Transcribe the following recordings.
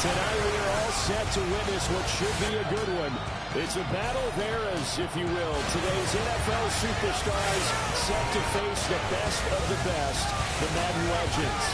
Tonight we are all set to witness what should be a good one. It's a battle of eras, if you will. Today's NFL superstars set to face the best of the best, the Madden legends.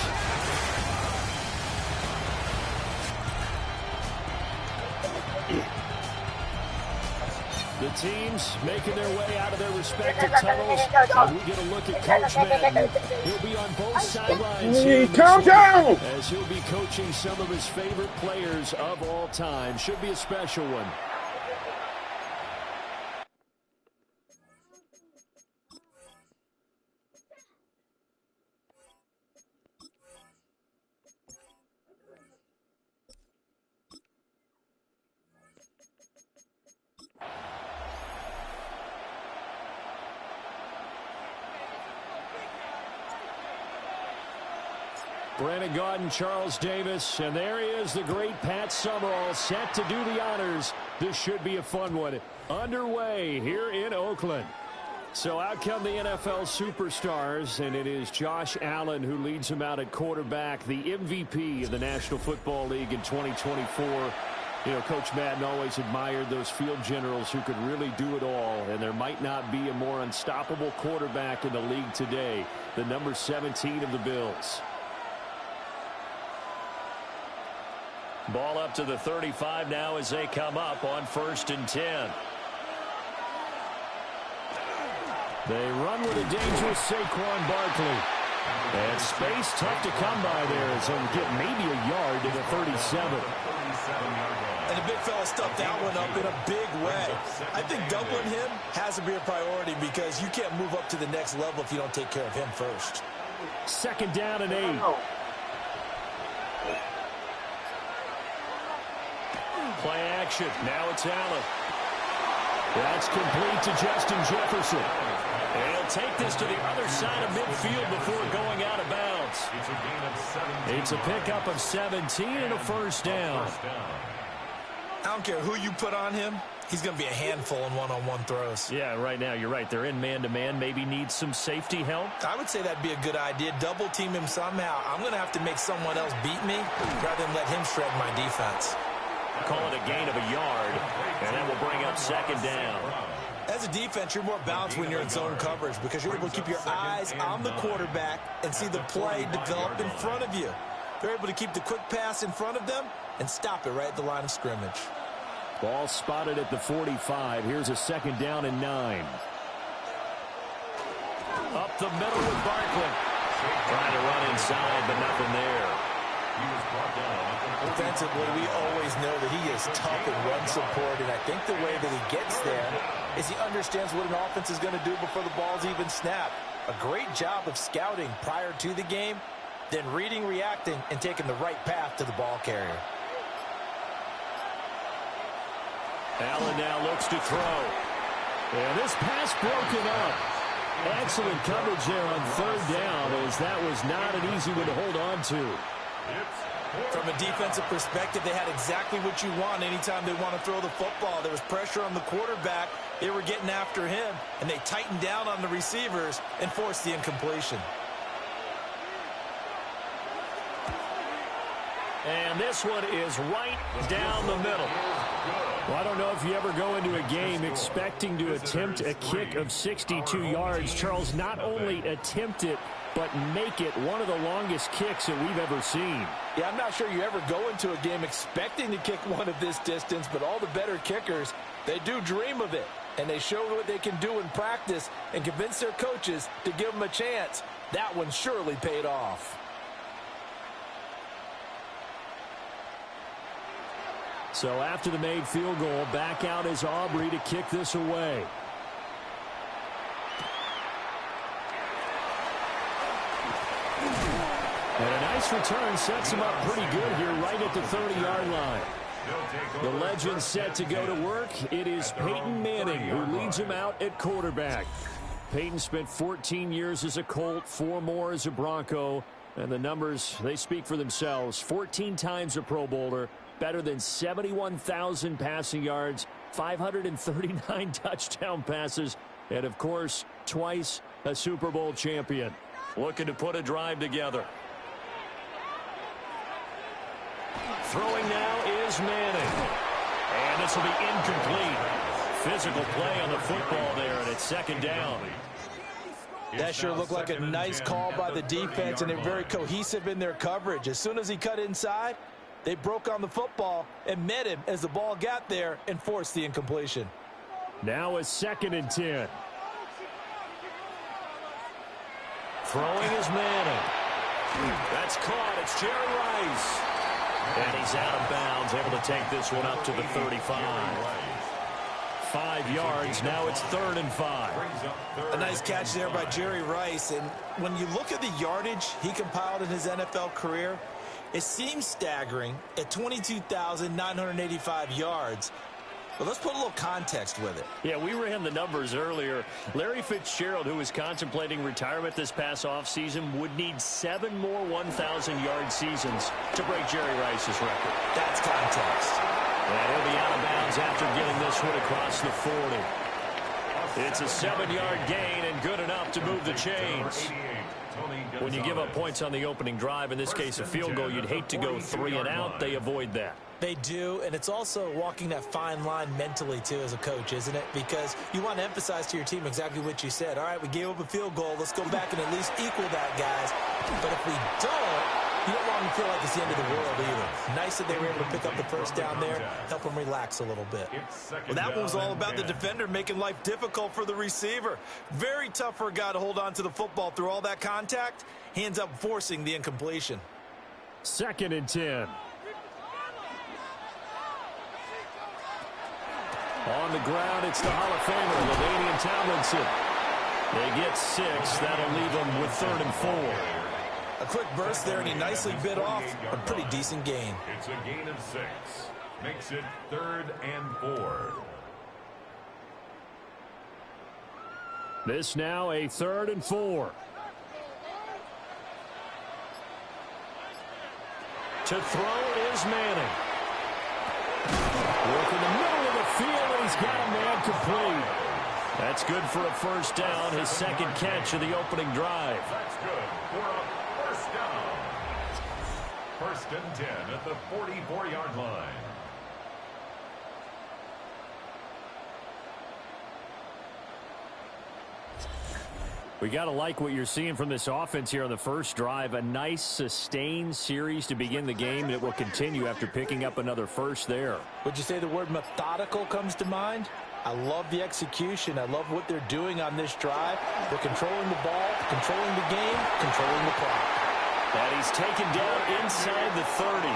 The teams making their way out of their respective tunnels. And we get a look at Coach Madden. He'll be on both sidelines here in this one, as he'll be coaching some of his favorite players of all time. Should be a special one. Brandon Gaudin, Charles Davis, and there he is, the great Pat Summerall, set to do the honors. This should be a fun one. Underway here in Oakland. So out come the NFL superstars, and it is Josh Allen who leads them out at quarterback, the MVP of the National Football League in 2024. You know, Coach Madden always admired those field generals who could really do it all, and there might not be a more unstoppable quarterback in the league today, the number 17 of the Bills. Ball up to the 35 now as they come up on 1st and 10. They run with a dangerous Saquon Barkley. And space tough to come by there as he'll get maybe a yard to the 37. And the big fella stuffed that one up in a big way. I think doubling him has to be a priority because you can't move up to the next level if you don't take care of him first. 2nd down and 8. Play action. Now it's Allen. That's complete to Justin Jefferson. And he'll take this to the other side of midfield before going out of bounds. It's a pickup of 17 and a 1st down. I don't care who you put on him. He's going to be a handful in one-on-one throws. Yeah, right now you're right. They're in man-to-man. Maybe needs some safety help. I would say that'd be a good idea. Double team him somehow. I'm going to have to make someone else beat me rather than let him shred my defense. Call it a gain of a yard, and that will bring up 2nd down. As a defense, you're more balanced when you're in zone coverage because you're able to keep your eyes on the quarterback and see the play develop in front of you. They're able to keep the quick pass in front of them and stop it right at the line of scrimmage. Ball spotted at the 45. Here's a 2nd down and 9. Up the middle with Barkley. Trying to run inside, but nothing there. Defensively, we always know that he is tough in run support, and I think the way that he gets there is he understands what an offense is going to do before the ball's even snapped. A great job of scouting prior to the game, then reading, reacting, and taking the right path to the ball carrier. Allen now looks to throw. And this pass broken up. Excellent coverage there on 3rd down, as that was not an easy one to hold on to. From a defensive perspective, they had exactly what you want anytime they want to throw the football. There was pressure on the quarterback. They were getting after him, and they tightened down on the receivers and forced the incompletion. And this one is right down the middle. Well, I don't know if you ever go into a game expecting to attempt a kick of 62 yards. Charles, not only attempt it, but make it one of the longest kicks that we've ever seen. Yeah, I'm not sure you ever go into a game expecting to kick one of this distance, but all the better kickers, they do dream of it. And they show what they can do in practice and convince their coaches to give them a chance. That one surely paid off. So after the made field goal, back out is Aubrey to kick this away. And a nice return sets him up pretty good here right at the 30-yard line. The legend set to go to work. It is Peyton Manning who leads him out at quarterback. Peyton spent 14 years as a Colt, 4 more as a Bronco. And the numbers, they speak for themselves. 14 times a Pro Bowler, better than 71,000 passing yards, 539 touchdown passes, and, of course, twice a Super Bowl champion. Looking to put a drive together. Throwing now is Manning. And this will be incomplete. Physical play on the football there, and it's second down. That sure looked like a nice call by the defense, and they're very cohesive in their coverage. As soon as he cut inside, they broke on the football and met him as the ball got there and forced the incompletion. Now a 2nd and 10. Throwing is Manning. That's caught. It's Jerry Rice. And he's out of bounds, able to take this one up to the 35. 5 yards. Now it's 3rd and 5. A nice catch there by Jerry Rice. And when you look at the yardage he compiled in his NFL career, it seems staggering at 22,985 yards. But let's put a little context with it. Yeah, we ran the numbers earlier. Larry Fitzgerald, who was contemplating retirement this past offseason, would need 7 more 1,000-yard seasons to break Jerry Rice's record. That's context. And he'll be out of bounds after getting this one across the 40. It's a 7-yard gain and good enough to move the chains. When you give up points on the opening drive, in this case a field goal, you'd hate to go 3 and out. They avoid that. They do, and it's also walking that fine line mentally, too, as a coach, isn't it? Because you want to emphasize to your team exactly what you said. All right, we gave up a field goal. Let's go back and at least equal that, guys. But if we don't, you don't want to feel like it's the end of the world either. Nice that they were able to pick up the first down there, help them relax a little bit. Well, that one was all about the defender making life difficult for the receiver. Very tough for a guy to hold on to the football through all that contact. He ends up forcing the incompletion. 2nd and 10. On the ground, it's the Hall of Famer, LaDainian Tomlinson. They get 6. That'll leave them with 3rd and 4. A quick burst there, and he nicely bit off a pretty decent gain. It's a gain of 6. Makes it 3rd and 4. This now a 3rd and 4. To throw is Manning. Work in the middle of the field, and he's got a man complete. That's good for a first down, his 2nd catch of the opening drive. That's good for a first down. 1st and 10 at the 44-yard line. We got to like what you're seeing from this offense here on the first drive. A nice, sustained series to begin the game, and it will continue after picking up another first there. Would you say the word methodical comes to mind? I love the execution. I love what they're doing on this drive. They're controlling the ball, controlling the game, controlling the clock. And he's taken down inside the 30.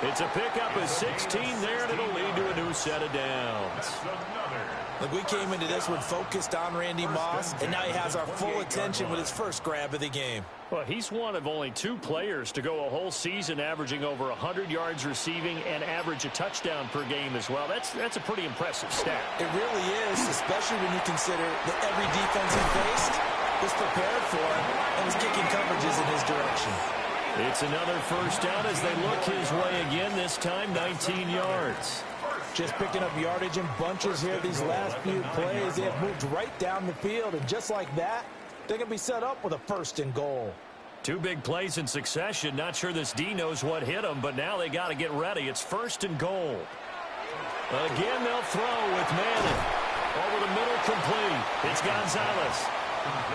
It's a pickup of 16 there, and it'll lead to a new set of downs. Look, we came into this one focused on Randy Moss, and now he has our full attention with his first grab of the game. Well, he's one of only 2 players to go a whole season averaging over 100 yards receiving and average a touchdown per game as well. That's a pretty impressive stat. It really is, especially when you consider that every defense he faced was prepared for him and was kicking coverages in his direction. It's another first down as they look his way again, this time 19 yards. Just picking up yardage in bunches here these last few plays. They have moved right down the field, and just like that, they're going to be set up with a 1st and goal. 2 big plays in succession. Not sure this D knows what hit them, but now they got to get ready. It's 1st and goal. Again, they'll throw with Manning. Over the middle, complete. It's Gonzalez.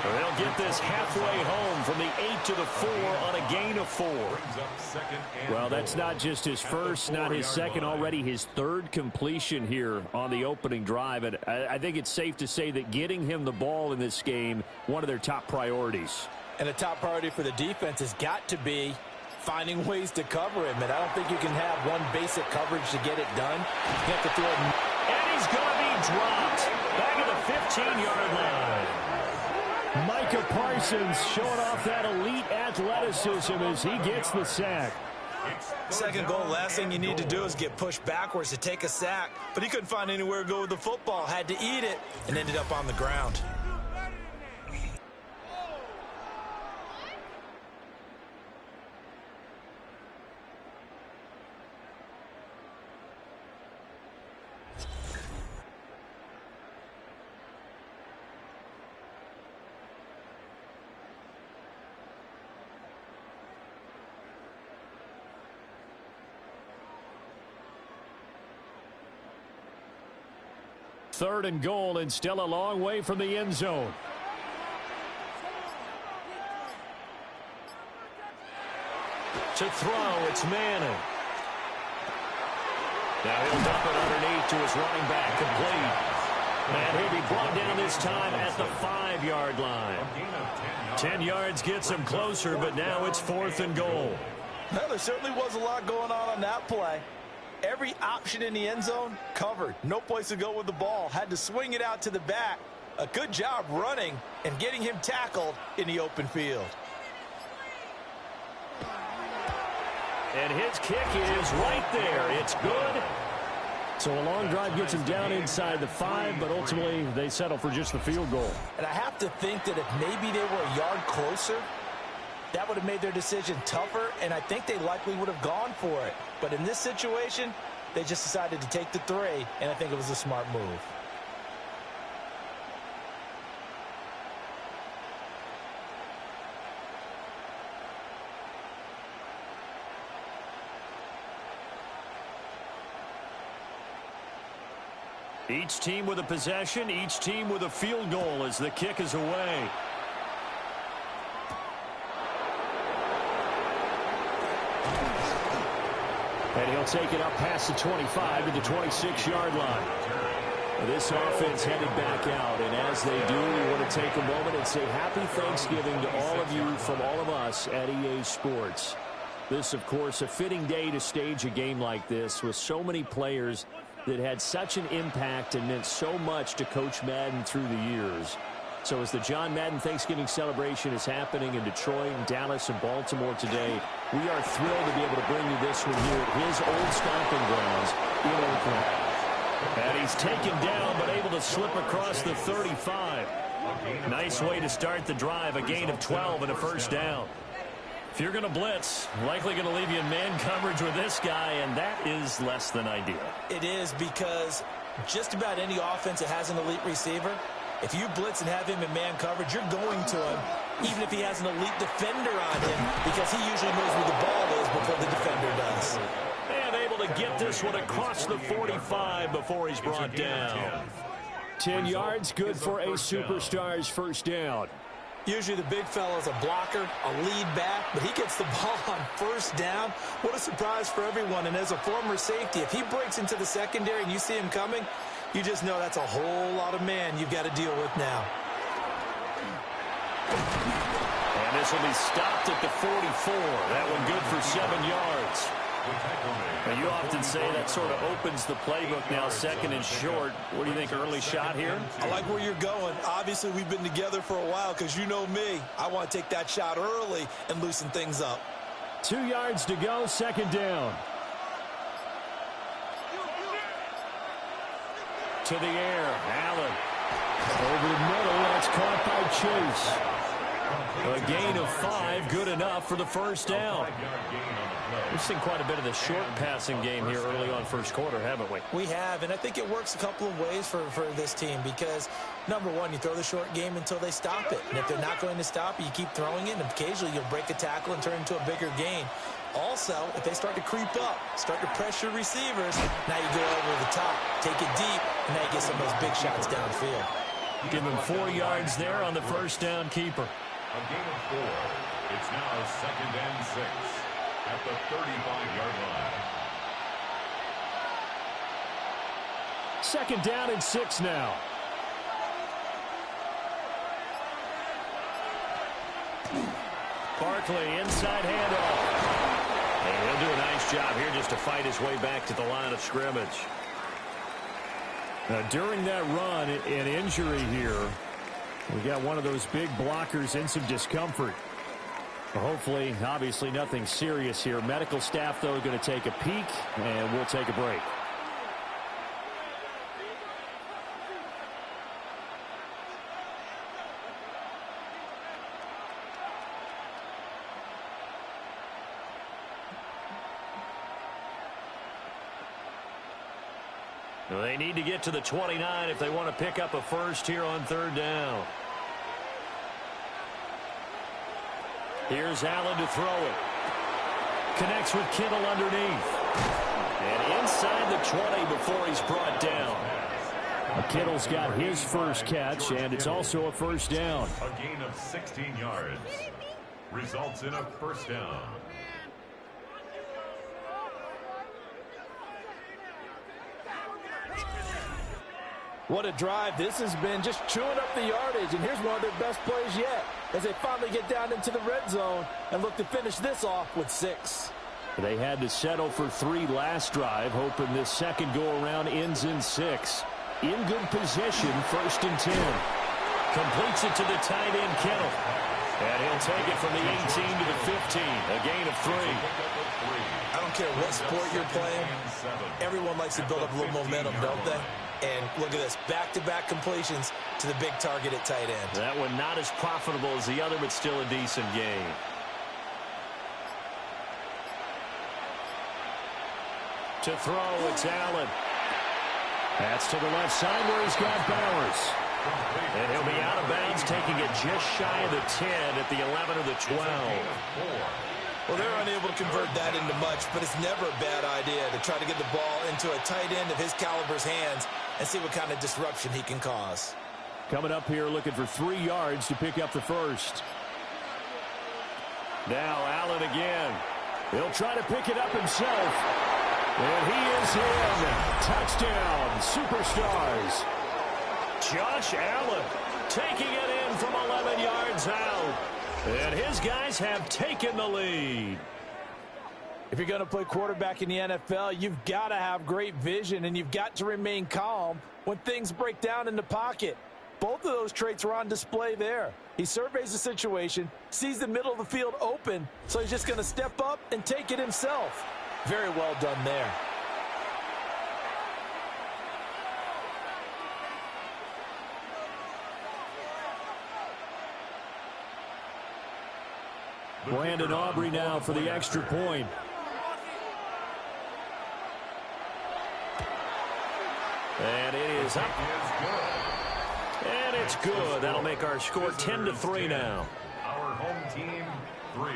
They'll get this halfway home from the 8 to the 4 on a gain of 4. Well, that's not just his first, not his second, already his 3rd completion here on the opening drive. And I think it's safe to say that getting him the ball in this game, one of their top priorities. And a top priority for the defense has got to be finding ways to cover him. And I don't think you can have one basic coverage to get it done. You have to throw it. And he's going to be dropped back at the 15-yard line. Micah Parsons showing off that elite athleticism as he gets the sack. 2nd goal, last thing you need to do is get pushed backwards to take a sack. But he couldn't find anywhere to go with the football, had to eat it, and ended up on the ground. 3rd and goal, and still a long way from the end zone. To throw, it's Madden. Now he'll dump it underneath to his running back, complete. And he'll be brought down this time at the 5-yard line. 10 yards gets him closer, but now it's 4th and goal. Well, there certainly was a lot going on that play. Every option in the end zone covered. No place to go with the ball. Had to swing it out to the back. A good job running and getting him tackled in the open field. And his kick is right there. It's good. So a long drive gets him down inside the 5, but ultimately they settle for just the field goal. And I have to think that if maybe they were a yard closer, that would have made their decision tougher, and I think they likely would have gone for it. But in this situation, they just decided to take the 3, and I think it was a smart move. Each team with a possession, each team with a field goal as the kick is away. And he'll take it up past the 25 to the 26-yard line. This offense headed back out, and as they do, we want to take a moment and say happy Thanksgiving to all of you from all of us at EA Sports. This, of course, a fitting day to stage a game like this with so many players that had such an impact and meant so much to Coach Madden through the years. So as the John Madden Thanksgiving celebration is happening in Detroit, and Dallas, and Baltimore today, we are thrilled to be able to bring you this one here at his old stomping grounds in Oakland. And he's taken down, but able to slip across the 35. Nice way to start the drive, a gain of 12 and a first down. If you're going to blitz, likely going to leave you in man coverage with this guy, and that is less than ideal. It is, because just about any offense that has an elite receiver, if you blitz and have him in man coverage, you're going to him, even if he has an elite defender on him, because he usually knows where the ball is before the defender does. And able to get this one across the 45 before he's brought down. 10 yards, good for a Superstars first down. Usually the big fella's a blocker, a lead back, but he gets the ball on first down. What a surprise for everyone. And as a former safety, if he breaks into the secondary and you see him coming, you just know that's a whole lot of man you've got to deal with now. And this will be stopped at the 44. That one good for 7 yards. Now, you often say that sort of opens the playbook now, 2nd and short. What do you think, early shot here? I like where you're going. Obviously, we've been together for a while because you know me. I want to take that shot early and loosen things up. 2 yards to go, 2nd down. To the air, Allen. Over the middle, that's caught by Chase. A gain of 5, good enough for the first down. We've seen quite a bit of the short passing game here early on first quarter, haven't we? We have, and I think it works a couple of ways for this team because, number one, you throw the short game until they stop it. And if they're not going to stop it, you keep throwing it, and occasionally you'll break a tackle and turn it into a bigger gain. Also, if they start to creep up, start to pressure receivers, now you go over the top, take it deep, and now you get some of those big shots downfield. Give him 4 yards there on the first down keeper. A gain of 4. It's now 2nd and 6 at the 35-yard line. 2nd down and 6 now. Barkley, inside handoff. And he'll do a nice job here just to fight his way back to the line of scrimmage. Now, during that run, an injury here. We got one of those big blockers in some discomfort. Hopefully, obviously, nothing serious here. Medical staff, though, going to take a peek, and we'll take a break. They need to get to the 29 if they want to pick up a first here on 3rd down. Here's Allen to throw it. Connects with Kittle underneath. And inside the 20 before he's brought down. Kittle's got his first catch, and it's also a first down. A gain of 16 yards results in a first down. What a drive this has been, just chewing up the yardage, and here's one of their best plays yet as they finally get down into the red zone and look to finish this off with 6. They had to settle for 3 last drive, hoping this second go-around ends in 6. In good position, 1st and 10. Completes it to the tight end, Kittle. And he'll take it from the 18 to the 15, a gain of 3. I don't care what sport you're playing, everyone likes to build up a little momentum, don't they? And look at this, back-to-back completions to the big target at tight end. That one not as profitable as the other, but still a decent gain. To throw, it's Allen. That's to the left side where he's got Bowers. And he'll be out of bounds, taking it just shy of the 10 at the 11 or the 12. Well, they're unable to convert that into much, but it's never a bad idea to try to get the ball into a tight end of his caliber's hands and see what kind of disruption he can cause. Coming up here looking for 3 yards to pick up the first. Now Allen again. He'll try to pick it up himself. And he is in. Touchdown, SuperStars. Josh Allen taking it in from 11 yards out. And his guys have taken the lead. If you're going to play quarterback in the NFL, you've got to have great vision, and you've got to remain calm when things break down in the pocket. Both of those traits were on display there. He surveys the situation, sees the middle of the field open, so he's just going to step up and take it himself. Very well done there. Brandon Aubrey now for the extra point. And it is up. And it's good. That'll make our score 10-3 now. Our home team, 3.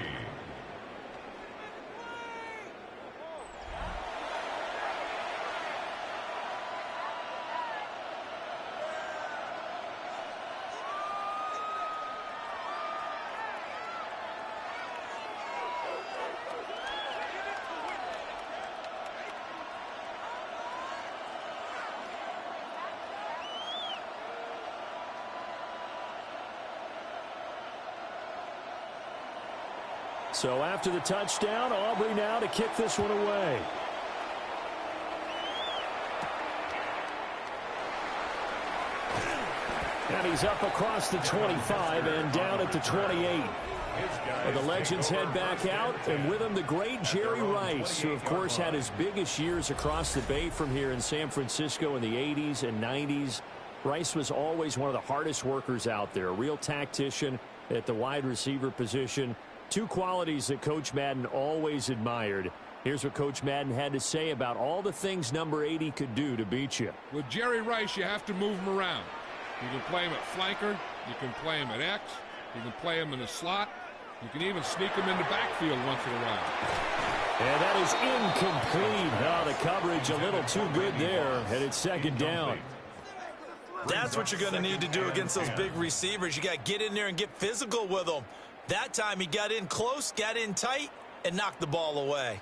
So after the touchdown, Aubrey now to kick this one away. And he's up across the 25 and down at the 28. And the legends head back out, and with him the great Jerry Rice, who of course had his biggest years across the bay from here in San Francisco in the 80s and 90s. Rice was always one of the hardest workers out there, a real tactician at the wide receiver position. 2 qualities that Coach Madden always admired. Here's what Coach Madden had to say about all the things number 80 could do to beat you. With Jerry Rice, you have to move him around. You can play him at flanker. You can play him at X. You can play him in the slot. You can even sneak him in the backfield once in a while. And that is incomplete. Oh, the coverage a little too good there, and it's second down. That's what you're going to need to do against those big receivers. You got to get in there and get physical with them. That time he got in close, got in tight, and knocked the ball away.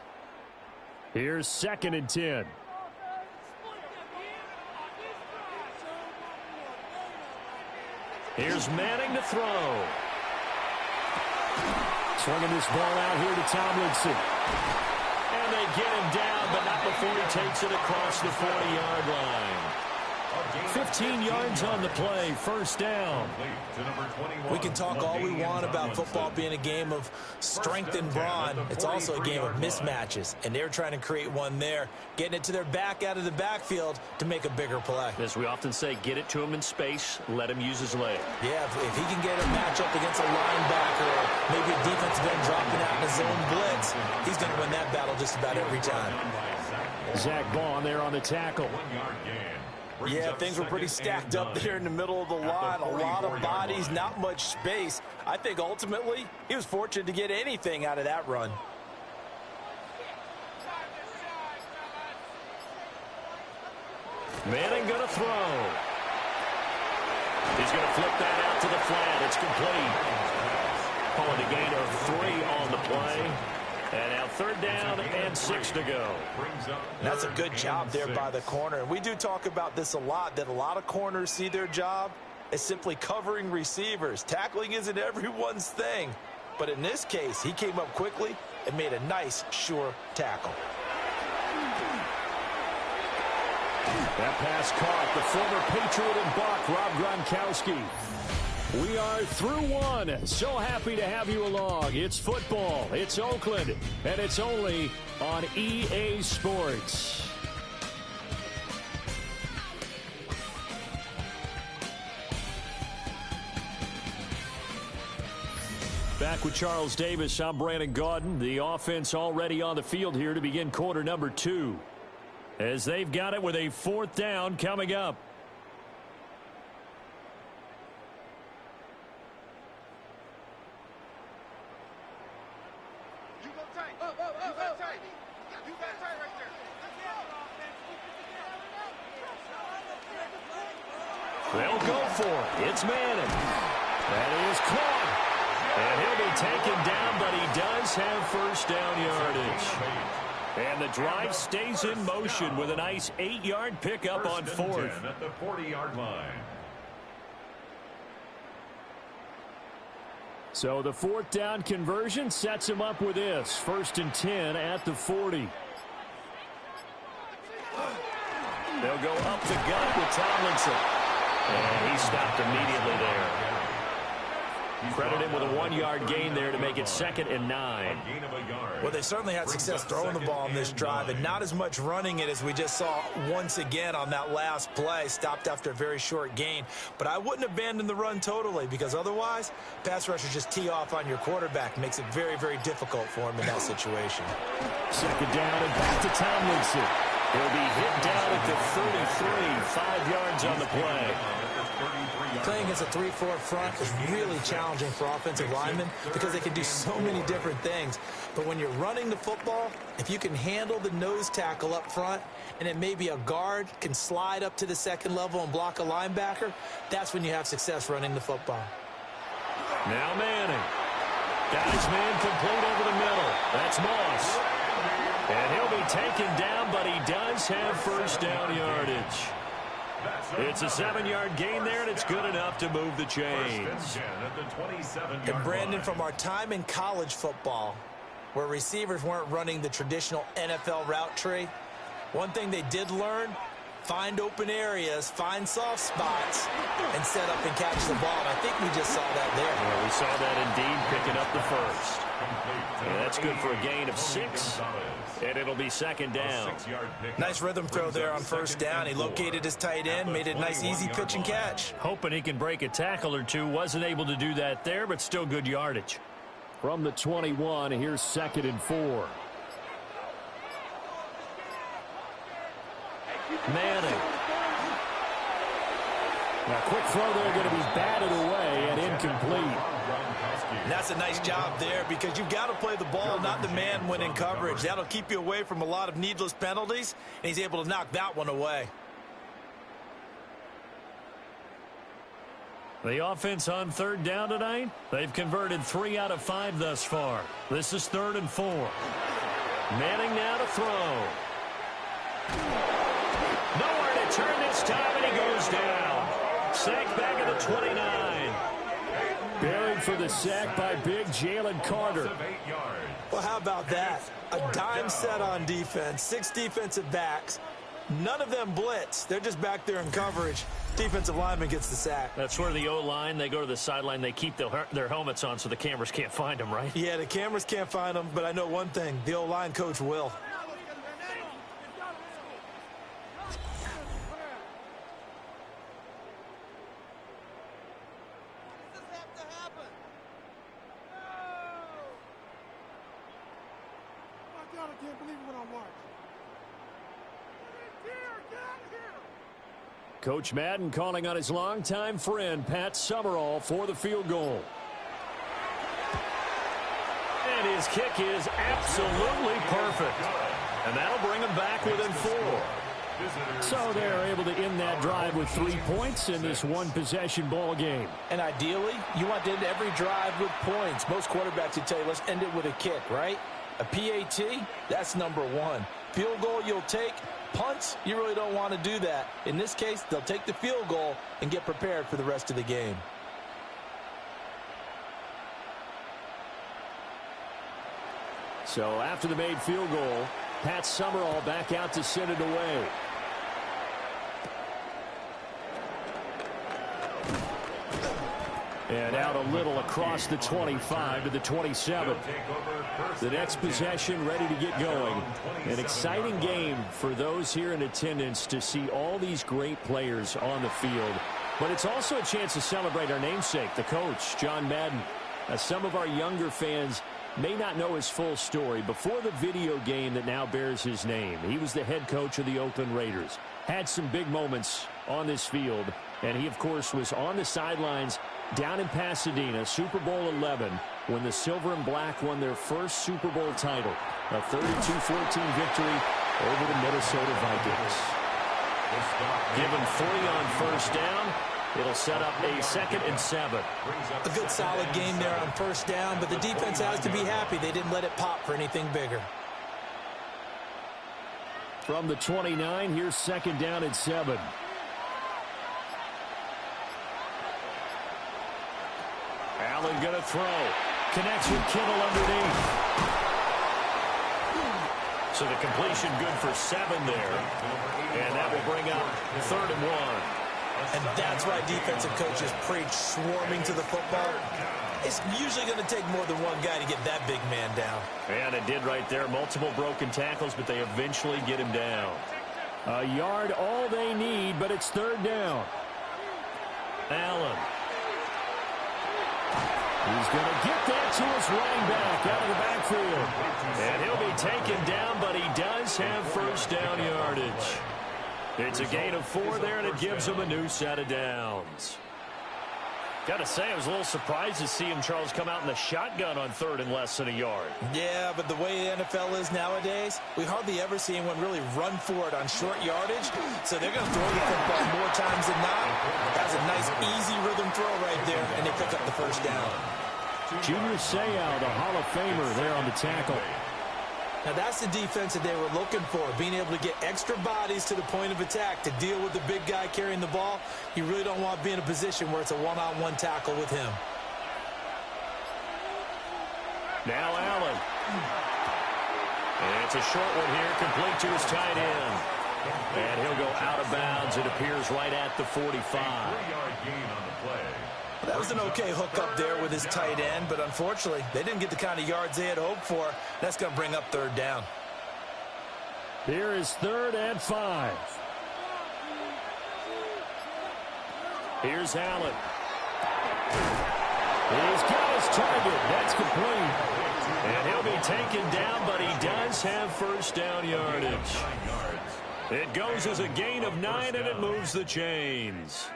Here's 2nd and 10. Here's Manning to throw. Swinging this ball out here to Tomlinson. And they get him down, but not before he takes it across the 40-yard line. 15 yards on the play, first down. We can talk all we want about football being a game of strength and brawn. It's also a game of mismatches, and they're trying to create one there, getting it to their back out of the backfield to make a bigger play. As we often say, get it to him in space, let him use his leg. Yeah, if he can get a matchup against a linebacker or maybe a defensive end dropping out in a zone blitz, he's going to win that battle just about every time. Zach Vaughn there on the tackle. Yeah, things were pretty stacked up there in the middle of the line. A lot of bodies, not much space. I think ultimately he was fortunate to get anything out of that run. Manning going to throw. He's going to flip that out to the flat. It's complete. Calling a gain of 3 on the play. And now 3rd down and 6 to go. That's a good job there by the corner. And we do talk about this a lot, that a lot of corners see their job as simply covering receivers. Tackling isn't everyone's thing. But in this case, he came up quickly and made a nice, sure tackle. That pass caught. The former Patriot and Buck, Rob Gronkowski. We are through one. So happy to have you along. It's football. It's Oakland. And it's only on EA Sports. Back with Charles Davis, I'm Brandon Gaudin. The offense already on the field here to begin quarter number 2. As they've got it with a 4th down coming up. They'll go for it. It's Manning. That is caught. And he'll be taken down, but he does have 1st down yardage. And the drive stays in motion with a nice 8-yard pickup on 4th. At the 40-yard line. So the 4th down conversion sets him up with this. 1st and 10 at the 40. They'll go up the gut with Tomlinson. And he stopped immediately there. Credit him with a 1-yard gain there to make it 2nd and 9. Well, they certainly had success throwing the ball on this drive and not as much running it as we just saw once again on that last play. Stopped after a very short gain. But I wouldn't abandon the run totally, because otherwise, pass rushers just tee off on your quarterback. Makes it very, very difficult for him in that situation. 2nd down and back to Tomlinson. He'll be hit down at the 33, 5 yards on the play. Playing against a 3-4 front is really challenging for offensive linemen because they can do so many different things. But when you're running the football, if you can handle the nose tackle up front, and then maybe a guard can slide up to the 2nd level and block a linebacker, that's when you have success running the football. Now Manning. Guys man complete over the middle. That's Moss. And he'll be taken down, but he does have 1st down yardage. It's a 7-yard gain there, and it's good enough to move the chains. And Brandon, from our time in college football, where receivers weren't running the traditional NFL route tree, one thing they did learn, find open areas, find soft spots, and set up and catch the ball. And I think we just saw that there. Yeah, we saw that indeed, picking up the 1st. And that's good for a gain of 6. And it'll be 2nd down. Nice rhythm throw there on 1st down. He located his tight end, made it a nice easy pitch and catch. Hoping he can break a tackle or two. Wasn't able to do that there, but still good yardage. From the 21, here's 2nd and 4. Manning. Now, quick throw there, going to be batted away and incomplete. And that's a nice job there, because you've got to play the ball, not the man when in coverage. That'll keep you away from a lot of needless penalties, and he's able to knock that one away. The offense on 3rd down tonight, they've converted 3 out of 5 thus far. This is 3rd and 4. Manning now to throw. Nowhere to turn this time, and he goes down. Sacked back at the 29. Buried for the sack by big Jalen Carter. Well, how about that? A dime set on defense, 6 defensive backs. None of them blitz. They're just back there in coverage. Defensive lineman gets the sack. That's where the O-line, they go to the sideline, they keep their helmets on so the cameras can't find them, right? Yeah, the cameras can't find them, but I know one thing. The O-line coach will. I can't believe what I watched. Coach Madden calling on his longtime friend, Pat Summerall, for the field goal. And his kick is absolutely perfect. And that'll bring him back within 4. So they're able to end that drive with 3 points in this one-possession ball game. And ideally, you want to end every drive with points. Most quarterbacks would tell you, let's end it with a kick, right? A PAT, that's number one. Field goal you'll take. Punts, you really don't want to do that. In this case, they'll take the field goal and get prepared for the rest of the game. So after the made field goal, Pat Summerall back out to send it away. And out a little across the 25 to the 27. The next possession ready to get going. An exciting game for those here in attendance to see all these great players on the field. But it's also a chance to celebrate our namesake, the coach, John Madden. Some of our younger fans may not know his full story. Before the video game that now bears his name, he was the head coach of the Oakland Raiders. Had some big moments on this field. And he, of course, was on the sidelines down in Pasadena, Super Bowl 11, when the Silver and Black won their first Super Bowl title. A 32-14 victory over the Minnesota Vikings. Given 3 on first down, it'll set up a 2nd and 7. A good solid game there on first down, but the defense has to be happy they didn't let it pop for anything bigger. From the 29, here's 2nd down and 7. Allen going to throw. Connects with Kittle underneath. So the completion good for 7 there. And that will bring up 3rd and 1. And that's why defensive coaches preach swarming to the football. It's usually going to take more than one guy to get that big man down. And it did right there. Multiple broken tackles, but they eventually get him down. A yard all they need, but it's 3rd down. Allen. He's going to get that to his running back out of the backfield. And he'll be taken down, but he does have first down yardage. It's a gain of 4 there, and it gives him a new set of downs. Got to say, I was a little surprised to see him, Charles, come out in the shotgun on 3rd and less than a yard. Yeah, but the way the NFL is nowadays, we hardly ever see anyone really run for it on short yardage. So they're going to throw the football more times than not. That's a nice, easy rhythm throw right there, and they pick up the first down. Junior Seau, the Hall of Famer, there on the tackle. Now that's the defense that they were looking for, being able to get extra bodies to the point of attack to deal with the big guy carrying the ball. You really don't want to be in a position where it's a one-on-one tackle with him. Now Allen. And it's a short one here, complete to his tight end. And he'll go out of bounds. It appears right at the 45. 3-yard gain on the play. That was an okay hook up there with his tight end, but unfortunately, they didn't get the kind of yards they had hoped for. That's going to bring up 3rd down. Here is 3rd and 5. Here's Allen. He's got his target. That's complete. And he'll be taken down, but he does have first down yardage. It goes as a gain of 9, and it moves the chains.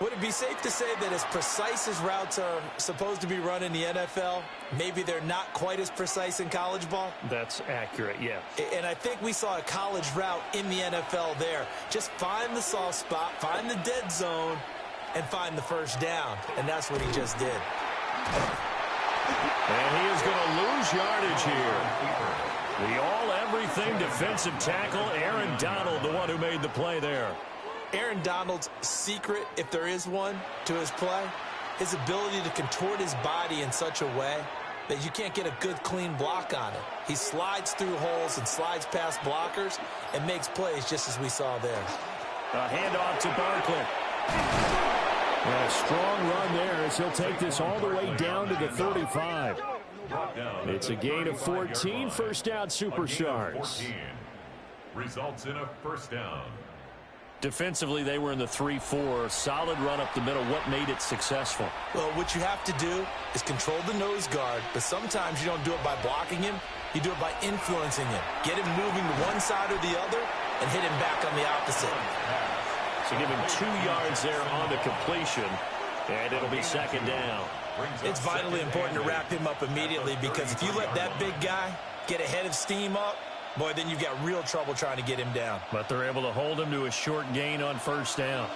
Would it be safe to say that as precise as routes are supposed to be run in the NFL, maybe they're not quite as precise in college ball? That's accurate, yeah. And I think we saw a college route in the NFL there. Just find the soft spot, find the dead zone, and find the first down. And that's what he just did. And he is going to lose yardage here. The all-everything defensive tackle, Aaron Donald, the one who made the play there. Aaron Donald's secret, if there is one, to his play, his ability to contort his body in such a way that you can't get a good, clean block on it. He slides through holes and slides past blockers and makes plays just as we saw there. A handoff to Barkley. And a strong run there as he'll take this all the way down to the 35. It's a gain of 14, first down, SuperStars. Results in a first down. Defensively, they were in the 3-4. Solid run up the middle. What made it successful? Well, what you have to do is control the nose guard, but sometimes you don't do it by blocking him. You do it by influencing him. Get him moving to one side or the other and hit him back on the opposite. So give him 2 yards there on the completion. And it'll be second down. It's vitally important to wrap him up immediately, because if you let that big guy get a head of steam up, boy, then you've got real trouble trying to get him down. But they're able to hold him to a short gain on first down.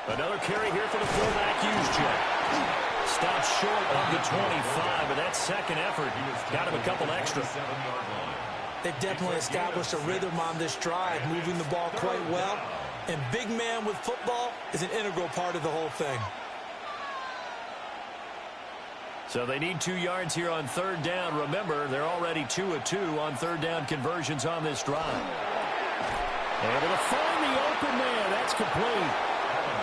Another carry here for the fullback, Juszczyk. Stops short of the 25, but that second effort got him a couple extra. They've definitely established a rhythm on this drive, moving the ball quite well. And big man with football is an integral part of the whole thing. So they need 2 yards here on third down. Remember, they're already 2 of 2 on third down conversions on this drive. Able to find the open man. That's complete.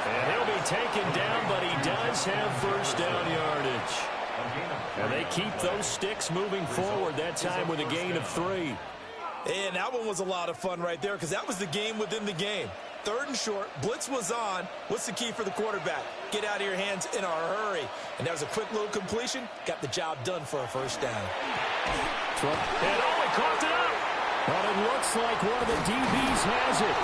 And he'll be taken down, but he does have first down yardage. And they keep those sticks moving forward, that time with a gain of 3. And that one was a lot of fun right there, because that was the game within the game. Third and short, blitz was on. What's the key for the quarterback? Get out of your hands in a hurry. And that was a quick little completion. Got the job done for a first down. And he caught it up. But it looks like one of the DBs has it.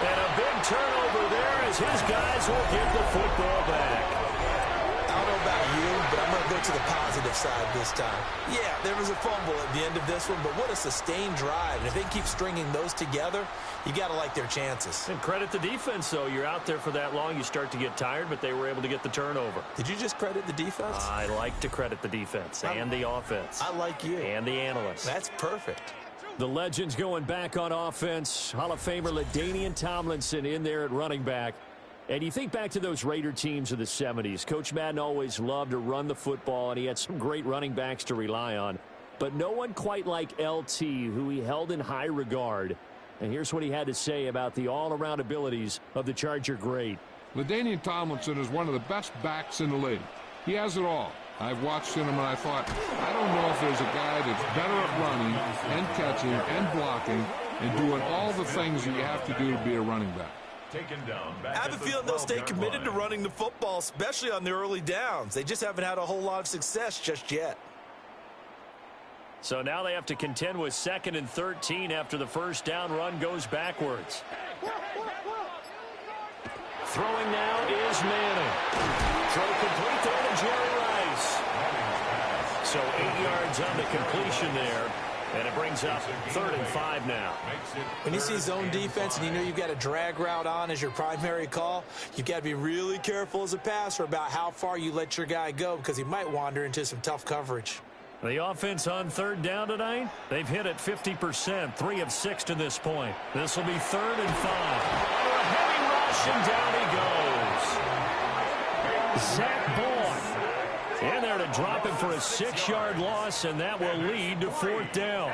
And a big turnover there as his guys will get the football back. I don't know about you, but I'm going to go to the positive side this time. Yeah, there was a fumble at the end of this one, but what a sustained drive. And if they keep stringing those together, you got to like their chances. And credit the defense, though. You're out there for that long, you start to get tired, but they were able to get the turnover. Did you just credit the defense? I like to credit the defense and the offense. I like you. And the analysts. That's perfect. The legends going back on offense. Hall of Famer LaDainian Tomlinson in there at running back. And you think back to those Raider teams of the 70s. Coach Madden always loved to run the football, and he had some great running backs to rely on. But no one quite like LT, who he held in high regard. And here's what he had to say about the all-around abilities of the Charger great. LaDainian Tomlinson is one of the best backs in the league. He has it all. I've watched him and I thought, I don't know if there's a guy that's better at running and catching and blocking and doing all the things that you have to do to be a running back. I have a feeling they'll stay committed to running the football, especially on the early downs. They just haven't had a whole lot of success just yet. So now they have to contend with 2nd and 13 after the first down run goes backwards. Throwing now is Manning. Throw complete there to Jerry Rice. So 8 yards on the completion there. And it brings up 3rd and 5 now. When you see zone defense and you know you've got a drag route on as your primary call, you've got to be really careful as a passer about how far you let your guy go, because he might wander into some tough coverage. The offense on third down tonight, they've hit it 50%, 3 of 6 to this point. This will be 3rd and 5. Under a heavy rush, and down he goes. Zach Bourne in there to drop him for a 6-yard loss, and that will lead to 4th down.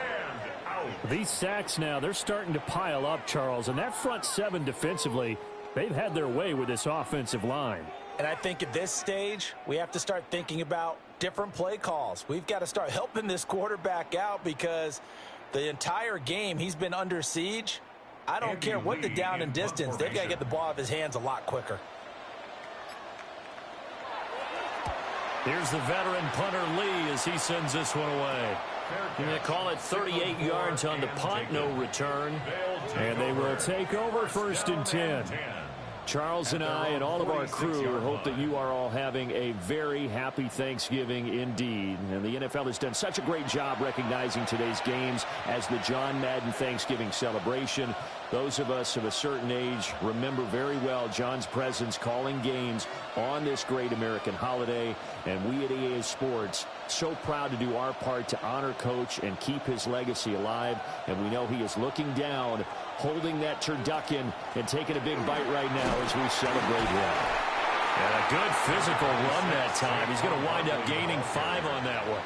These sacks now, they're starting to pile up, Charles, and that front 7 defensively, they've had their way with this offensive line. And I think at this stage, we have to start thinking about different play calls. We've got to start helping this quarterback out, because the entire game he's been under siege. I don't care what the down and distance, they've got to get the ball out of his hands a lot quicker. Here's the veteran punter Lee as he sends this one away. They call it 38 yards on the punt, no return. And they will take over 1st and 10. Charles and I and all of our crew hope that you are all having a very happy Thanksgiving indeed. And the NFL has done such a great job recognizing today's games as the John Madden Thanksgiving celebration. Those of us of a certain age remember very well John's presence calling games on this great American holiday. And we at EA Sports, so proud to do our part to honor Coach and keep his legacy alive. And we know he is looking down, holding that turducken and taking a big bite right now as we celebrate him. And a good physical run that time. He's going to wind up gaining 5 on that one.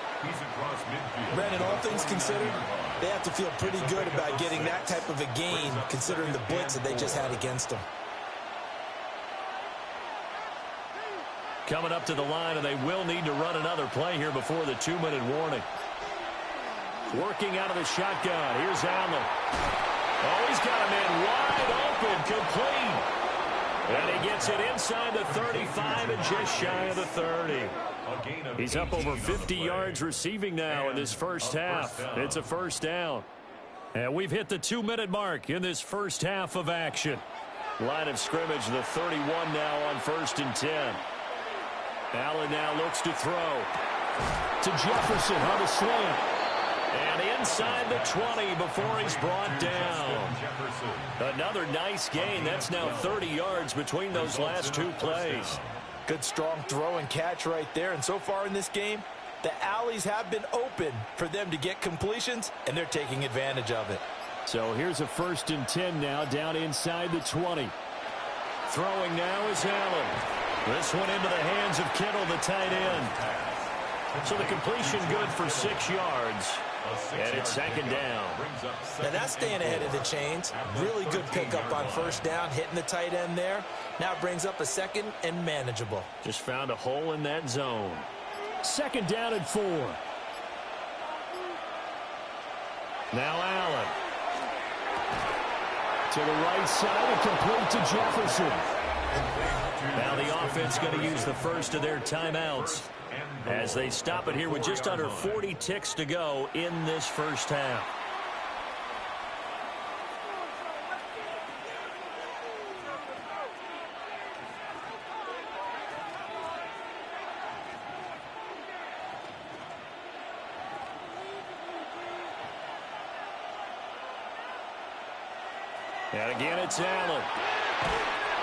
Brandon, all things considered, they have to feel pretty good about getting that type of a gain, considering the blitz that they just had against them. Coming up to the line, and they will need to run another play here before the 2-minute warning. Working out of the shotgun. Here's Allen. Oh, he's got a man wide open, complete. And he gets it inside the 35 and just shy of the 30. He's up over 50 yards receiving now in this first half. It's a 1st down. And we've hit the 2-minute mark in this first half of action. Line of scrimmage, the 31 now on 1st and 10. Allen now looks to throw. To Jefferson on the slant. And inside the 20 before he's brought down. Another nice gain. That's now 30 yards between those last 2 plays. Good strong throw and catch right there. And so far in this game, the alleys have been open for them to get completions, and they're taking advantage of it. So here's a 1st and 10 now down inside the 20. Throwing now is Allen. This one into the hands of Kittle, the tight end. So the completion good for 6 yards. And it's 2nd down. Now that's staying ahead of the chains. Really good pickup on 1st down, hitting the tight end there. Now brings up a 2nd and manageable. Just found a hole in that zone. 2nd down and 4. Now Allen. To the right side and complete to Jefferson. Now the offense going to use the first of their timeouts as they stop it here with just under 40 ticks to go in this first half. And again, it's Allen.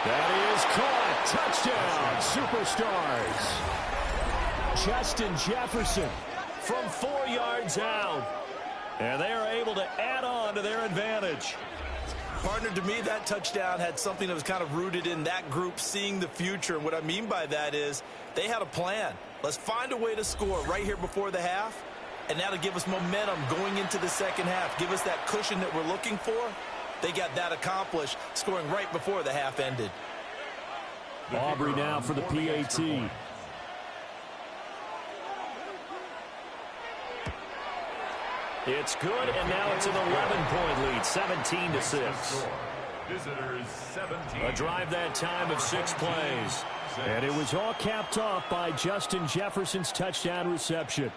That is caught. Touchdown, SuperStars. Justin Jefferson from 4 yards out. And they are able to add on to their advantage. Partner, to me, that touchdown had something that was kind of rooted in that group seeing the future. And what I mean by that is they had a plan. Let's find a way to score right here before the half. And that'll give us momentum going into the second half. Give us that cushion that we're looking for. They got that accomplished, scoring right before the half ended. Aubrey now for the PAT. It's good, and now it's an 11-point lead, 17-6. Visitors 17. A drive that time of 6 plays. And it was all capped off by Justin Jefferson's touchdown reception.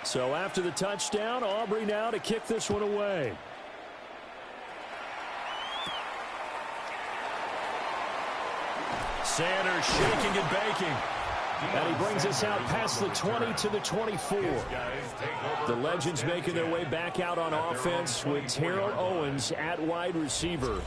So after the touchdown, Aubrey now to kick this one away. Sanders shaking and baking. And he brings us out past the 20 to the 24. The Legends making their way back out on offense with Terrell Owens at wide receiver.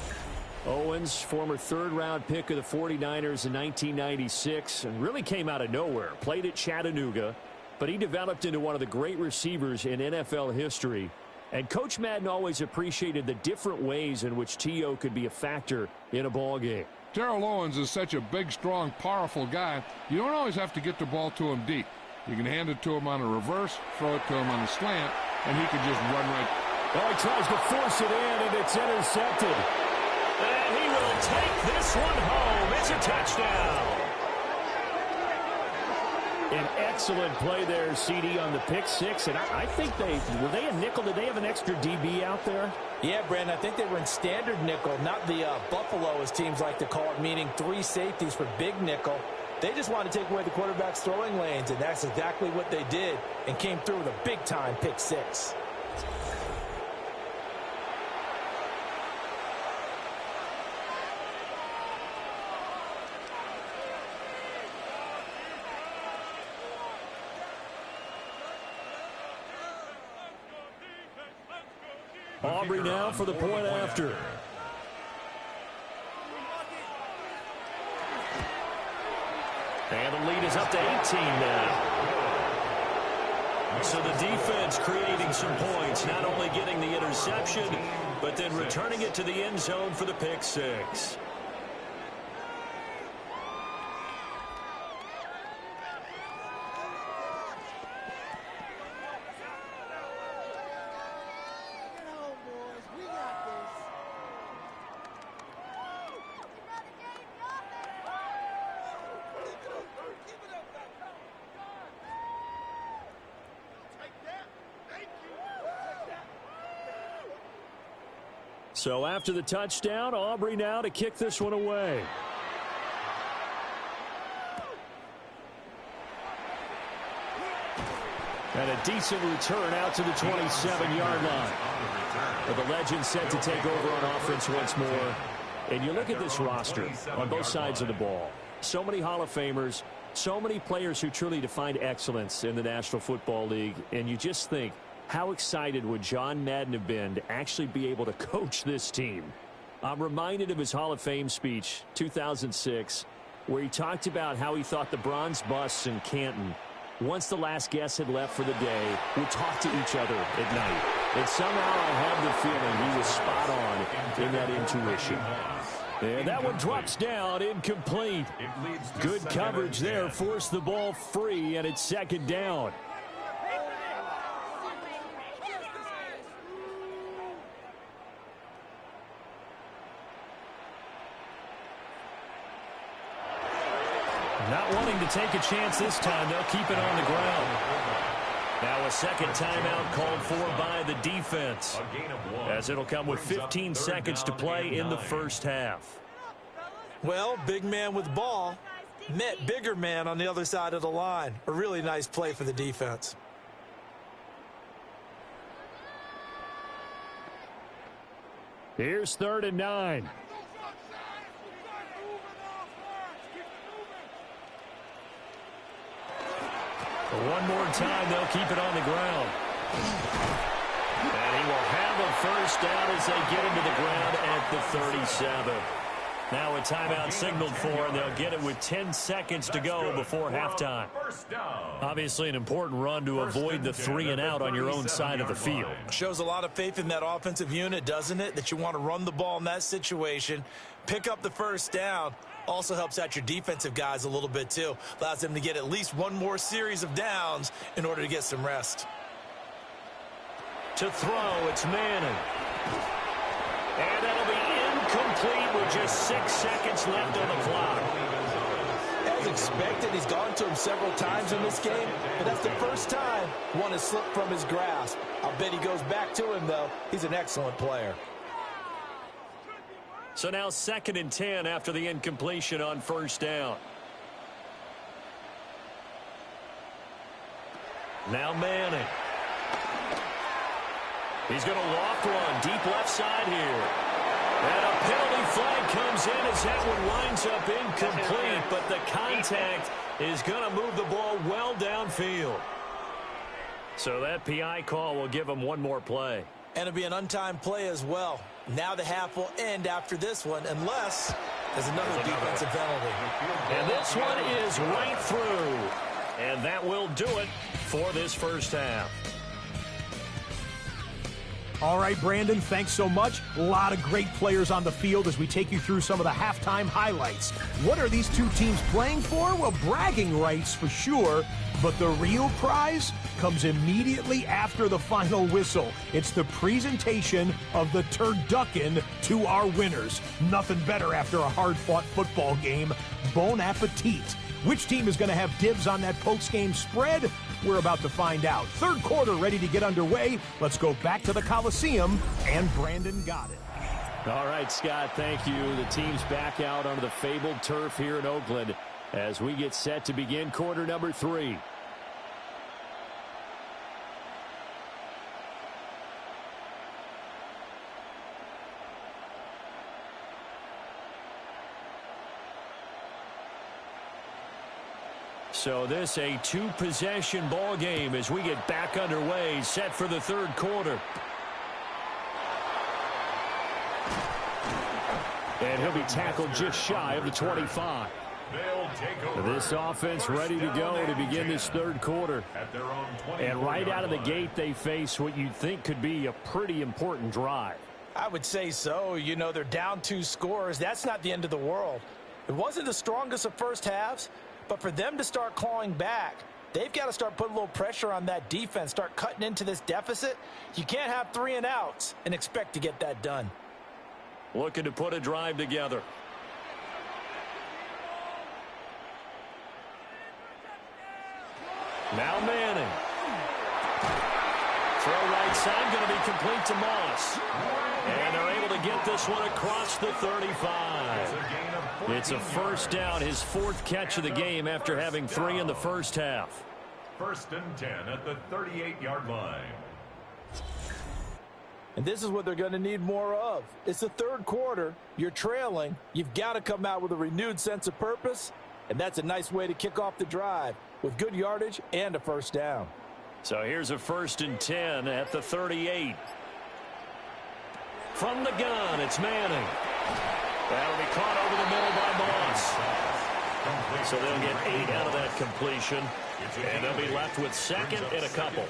Owens, former 3rd-round pick of the 49ers in 1996, and really came out of nowhere. Played at Chattanooga. But he developed into one of the great receivers in NFL history. And Coach Madden always appreciated the different ways in which T.O. could be a factor in a ball game. Terrell Owens is such a big, strong, powerful guy. You don't always have to get the ball to him deep. You can hand it to him on a reverse, throw it to him on a slant, and he can just run right. Oh, he tries to force it in, and it's intercepted. And he will take this one home. It's a touchdown. An excellent play there, CD, on the pick 6. And I think were they a nickel? Did they have an extra DB out there? Yeah, Brandon, I think they were in standard nickel, not the Buffalo, as teams like to call it, meaning 3 safeties for big nickel. They just wanted to take away the quarterback's throwing lanes, and that's exactly what they did, and came through with a big-time pick 6. Aubrey now for the point after. And the lead is up to 18 now. So the defense creating some points, not only getting the interception, but then returning it to the end zone for the pick 6. So after the touchdown, Aubrey now to kick this one away. And a decent return out to the 27-yard line. But the legend set to take over on offense once more. And you look at this roster on both sides of the ball. So many Hall of Famers, so many players who truly defined excellence in the National Football League. And you just think, how excited would John Madden have been to actually be able to coach this team? I'm reminded of his Hall of Fame speech, 2006, where he talked about how he thought the bronze busts in Canton, once the last guest had left for the day, would talk to each other at night. And somehow I have the feeling he was spot on in that intuition. And that one drops down, incomplete. Good coverage there, forced the ball free, and it's second down. Not wanting to take a chance this time, they'll keep it on the ground. Now a second timeout called for by the defense, as it'll come with 15 seconds to play in the first half. Well, big man with ball met bigger man on the other side of the line. A really nice play for the defense. Here's 3rd and 9. One more time, they'll keep it on the ground. And he will have a first down as they get him to the ground at the 37. Now a timeout signaled for, and they'll get it with 10 seconds to go before halftime. Obviously an important run to avoid the 3 and out on your own side of the field. Shows a lot of faith in that offensive unit, doesn't it? That you want to run the ball in that situation, pick up the first down. Also helps out your defensive guys a little bit too. Allows them to get at least one more series of downs in order to get some rest. To throw, it's Manning. And that'll be incomplete with just 6 seconds left on the clock. As expected, he's gone to him several times in this game, but that's the first time one has slipped from his grasp. I'll bet he goes back to him, though. He's an excellent player. So now 2nd and 10 after the incompletion on first down. Now Manning. He's going to loft one deep left side here. And a penalty flag comes in as that one winds up incomplete, but the contact is going to move the ball well downfield. So that PI call will give him one more play. And it'll be an untimed play as well. Now the half will end after this one, unless there's another defensive penalty. And this one is right through. And that will do it for this first half. All right, Brandon, thanks so much. A lot of great players on the field as we take you through some of the halftime highlights. What are these two teams playing for? Well, bragging rights for sure, but the real prize comes immediately after the final whistle. It's the presentation of the turducken to our winners. Nothing better after a hard-fought football game. Bon appetit. Which team is going to have dibs on that post-game spread? We're about to find out. Third quarter ready to get underway. Let's go back to the Coliseum, and Brandon got it. All right, Scott, thank you. The team's back out onto the fabled turf here in Oakland as we get set to begin quarter number 3. So this a 2-possession ball game as we get back underway, set for the third quarter. And he'll be tackled just shy of the 25. This offense ready to go to begin this third quarter. And right out of the gate, they face what you'd think could be a pretty important drive. I would say so. You know, they're down 2 scores. That's not the end of the world. It wasn't the strongest of first halves, but for them to start clawing back, they've got to start putting a little pressure on that defense, start cutting into this deficit. You can't have 3 and outs and expect to get that done. Looking to put a drive together. Now Manning. Throw right right side, going to be complete to Moss. And they're able to get this one across the 35. It's a first down, his fourth catch of the game after having 3 in the first half. 1st and 10 at the 38-yard line. And this is what they're going to need more of. It's the third quarter. You're trailing. You've got to come out with a renewed sense of purpose. And that's a nice way to kick off the drive with good yardage and a first down. So here's a 1st and 10 at the 38. From the gun, it's Manning. That'll be caught over the middle by Moss. So they'll get 8 out of that completion. And they'll be left with 2nd and a couple.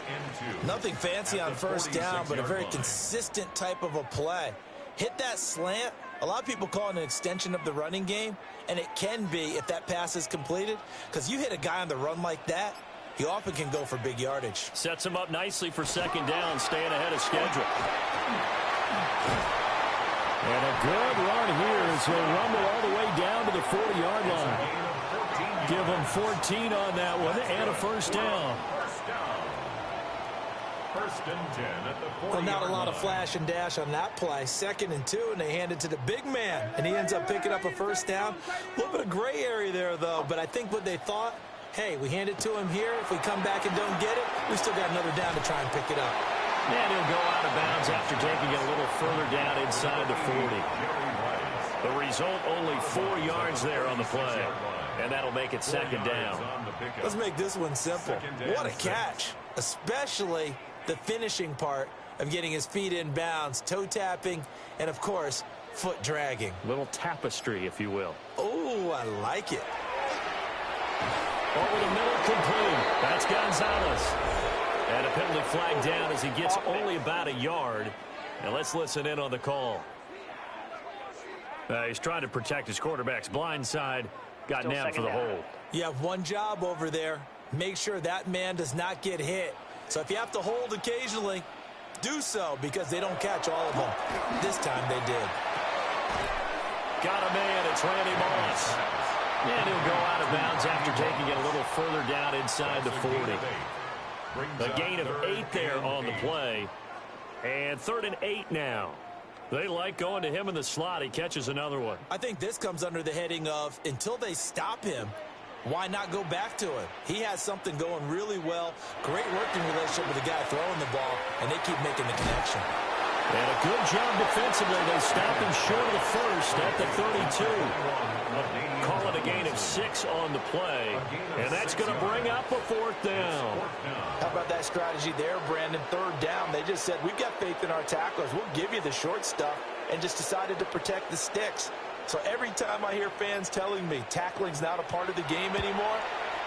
Nothing fancy on first down, but a very consistent type of a play. Hit that slant. A lot of people call it an extension of the running game, and it can be if that pass is completed, because you hit a guy on the run like that, he often can go for big yardage. Sets him up nicely for 2nd down, staying ahead of schedule. And a good run here as he'll rumble all the way down to the 40-yard line. Give him 14 on that one and a first down. 1st and 10 at the 40-yard line. Well, not a lot of flash and dash on that play. 2nd and 2, and they hand it to the big man, and he ends up picking up a first down. A little bit of gray area there, though, but I think what they thought, hey, we hand it to him here. If we come back and don't get it, we still got another down to try and pick it up. And he'll go out of bounds after taking it a little further down inside the 40. The result, only 4 yards there on the play. And that'll make it 2nd down. Let's make this one simple. What a catch, especially the finishing part of getting his feet in bounds, toe tapping, and, of course, foot dragging. Little tapestry, if you will. Oh, I like it. Over the middle, complete. That's Gonzalez. And a penalty flag down as he gets only about a yard. And let's listen in on the call. He's trying to protect his quarterback's blind side. Got nabbed for the hold. You have one job over there. Make sure that man does not get hit. So if you have to hold occasionally, do so, because they don't catch all of them. This time they did. Got a man. It's Randy Moss. And he'll go out of bounds after taking it a little further down inside the 40. A gain of 8 there on the play. And 3rd and 8 now. They like going to him in the slot. He catches another one. I think this comes under the heading of, until they stop him, why not go back to him? He has something going really well. Great working relationship with the guy throwing the ball, and they keep making the connection. And a good job defensively. They stop him short of the first at the 32. Call it a gain of 6 on the play. And that's going to bring up a 4th down. How about that strategy there, Brandon? 3rd down. They just said, we've got faith in our tacklers. We'll give you the short stuff, and just decided to protect the sticks. So every time I hear fans telling me tackling's not a part of the game anymore,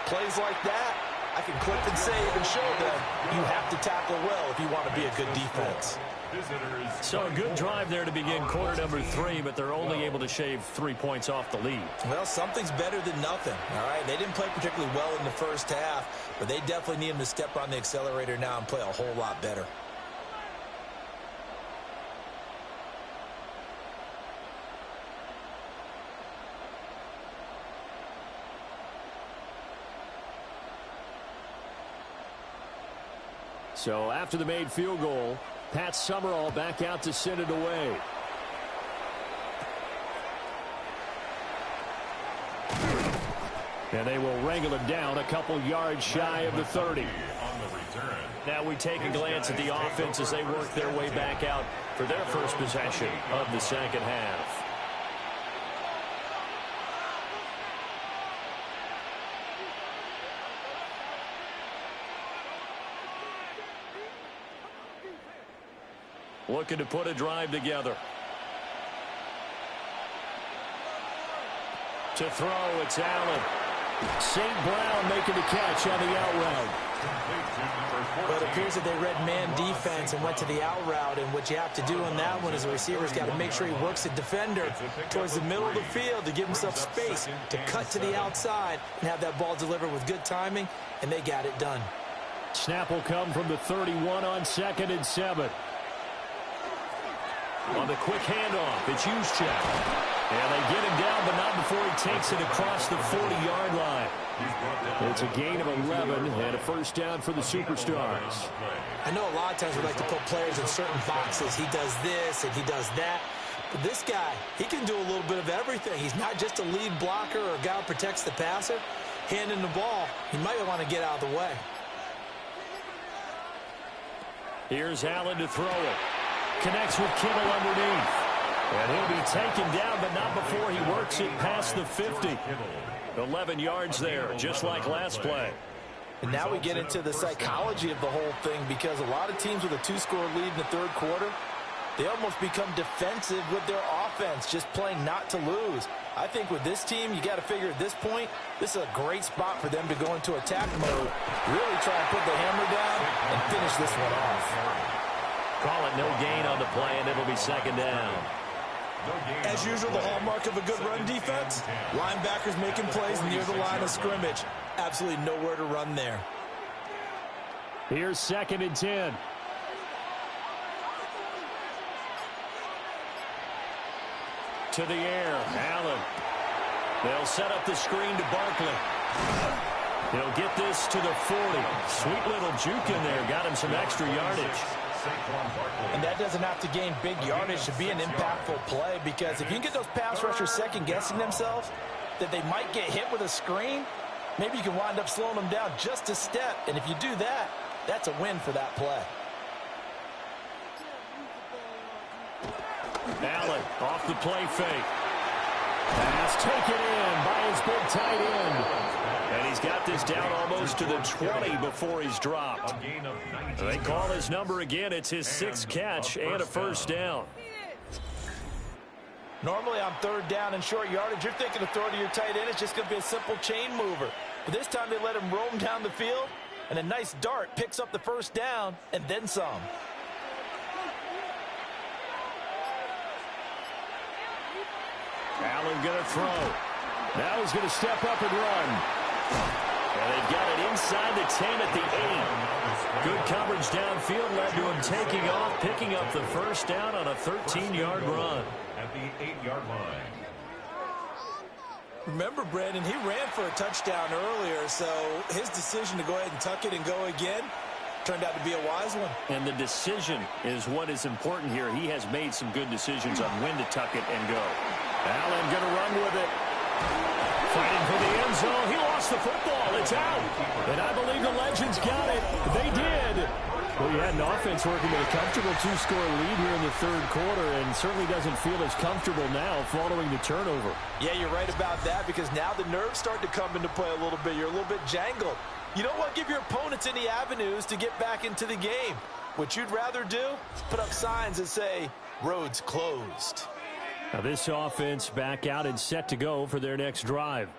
plays like that, I can clip and save and show them you have to tackle well if you want to be a good defense. So a good drive there to begin quarter number 3, but they're only able to shave 3 points off the lead. Well, something's better than nothing, all right? They didn't play particularly well in the first half, but they definitely need him to step on the accelerator now and play a whole lot better. So after the made field goal, Pat Summerall back out to send it away. And they will wrangle it down a couple yards shy of the 30. Now we take a glance at the offense as they work their way back out for their first possession of the second half. Looking to put a drive together. To throw, it's Allen. St. Brown making the catch on the out route. Well, it appears that they read man defense and went to the out route, and what you have to do on that one is the receiver's got to make sure he works the defender towards the middle of the field to give himself space to cut to the outside and have that ball delivered with good timing, and they got it done. Snap will come from the 31 on 2nd and 7. On the quick handoff, it's Juszczyk. And they get him down, but not before he takes it across the 40-yard line. It's a gain of 11 and a first down for the Superstars. I know a lot of times we like to put players in certain boxes. He does this and he does that. But this guy, he can do a little bit of everything. He's not just a lead blocker or a guy who protects the passer. Handing the ball, he might want to get out of the way. Here's Allen to throw it. Connects with Kittle underneath. And he'll be taken down, but not before he works it past the 50. 11 yards there, just like last play. And now we get into the psychology of the whole thing, because a lot of teams with a 2-score lead in the third quarter, they almost become defensive with their offense, just playing not to lose. I think with this team, you got to figure at this point, this is a great spot for them to go into attack mode, really try and put the hammer down and finish this one off. Call it no gain on the play, and it'll be second down. As usual, the hallmark of a good run defense, linebackers making plays near the line of scrimmage. Absolutely nowhere to run there. Here's second and 10. To the air, Allen. They'll set up the screen to Barkley. He'll get this to the 40. Sweet little juke in there. Got him some extra yardage. And that doesn't have to gain big yardage to be an impactful play, because if you can get those pass rushers second-guessing themselves that they might get hit with a screen, maybe you can wind up slowing them down just a step. And if you do that, that's a win for that play. Allen off the play fake. Pass taken in by his big tight end. And he's got this down almost to the 20 before he's dropped. They call his number again. It's his 6th catch and a first down. Normally on third down and short yardage, you're thinking of throw to your tight end. It's just going to be a simple chain mover. But this time they let him roam down the field, and a nice dart picks up the first down and then some. Allen going to throw. Now he's going to step up and run. And they've got it inside the 10 at the 8. Good coverage downfield led to him taking off, picking up the first down on a 13-yard run. At the 8-yard line. Remember, Brandon, he ran for a touchdown earlier, so his decision to go ahead and tuck it and go again turned out to be a wise one. And the decision is what is important here. He has made some good decisions on when to tuck it and go. Allen going to run with it. Fighting for the end zone. He lost the football. It's out. And I believe the Legends got it. They did. Well, you had an offense working with a comfortable 2-score lead here in the third quarter, and certainly doesn't feel as comfortable now following the turnover. Yeah, you're right about that, because now the nerves start to come into play a little bit. You're a little bit jangled. You don't want to give your opponents any avenues to get back into the game. What you'd rather do, put up signs that say, roads closed. Now this offense back out and set to go for their next drive.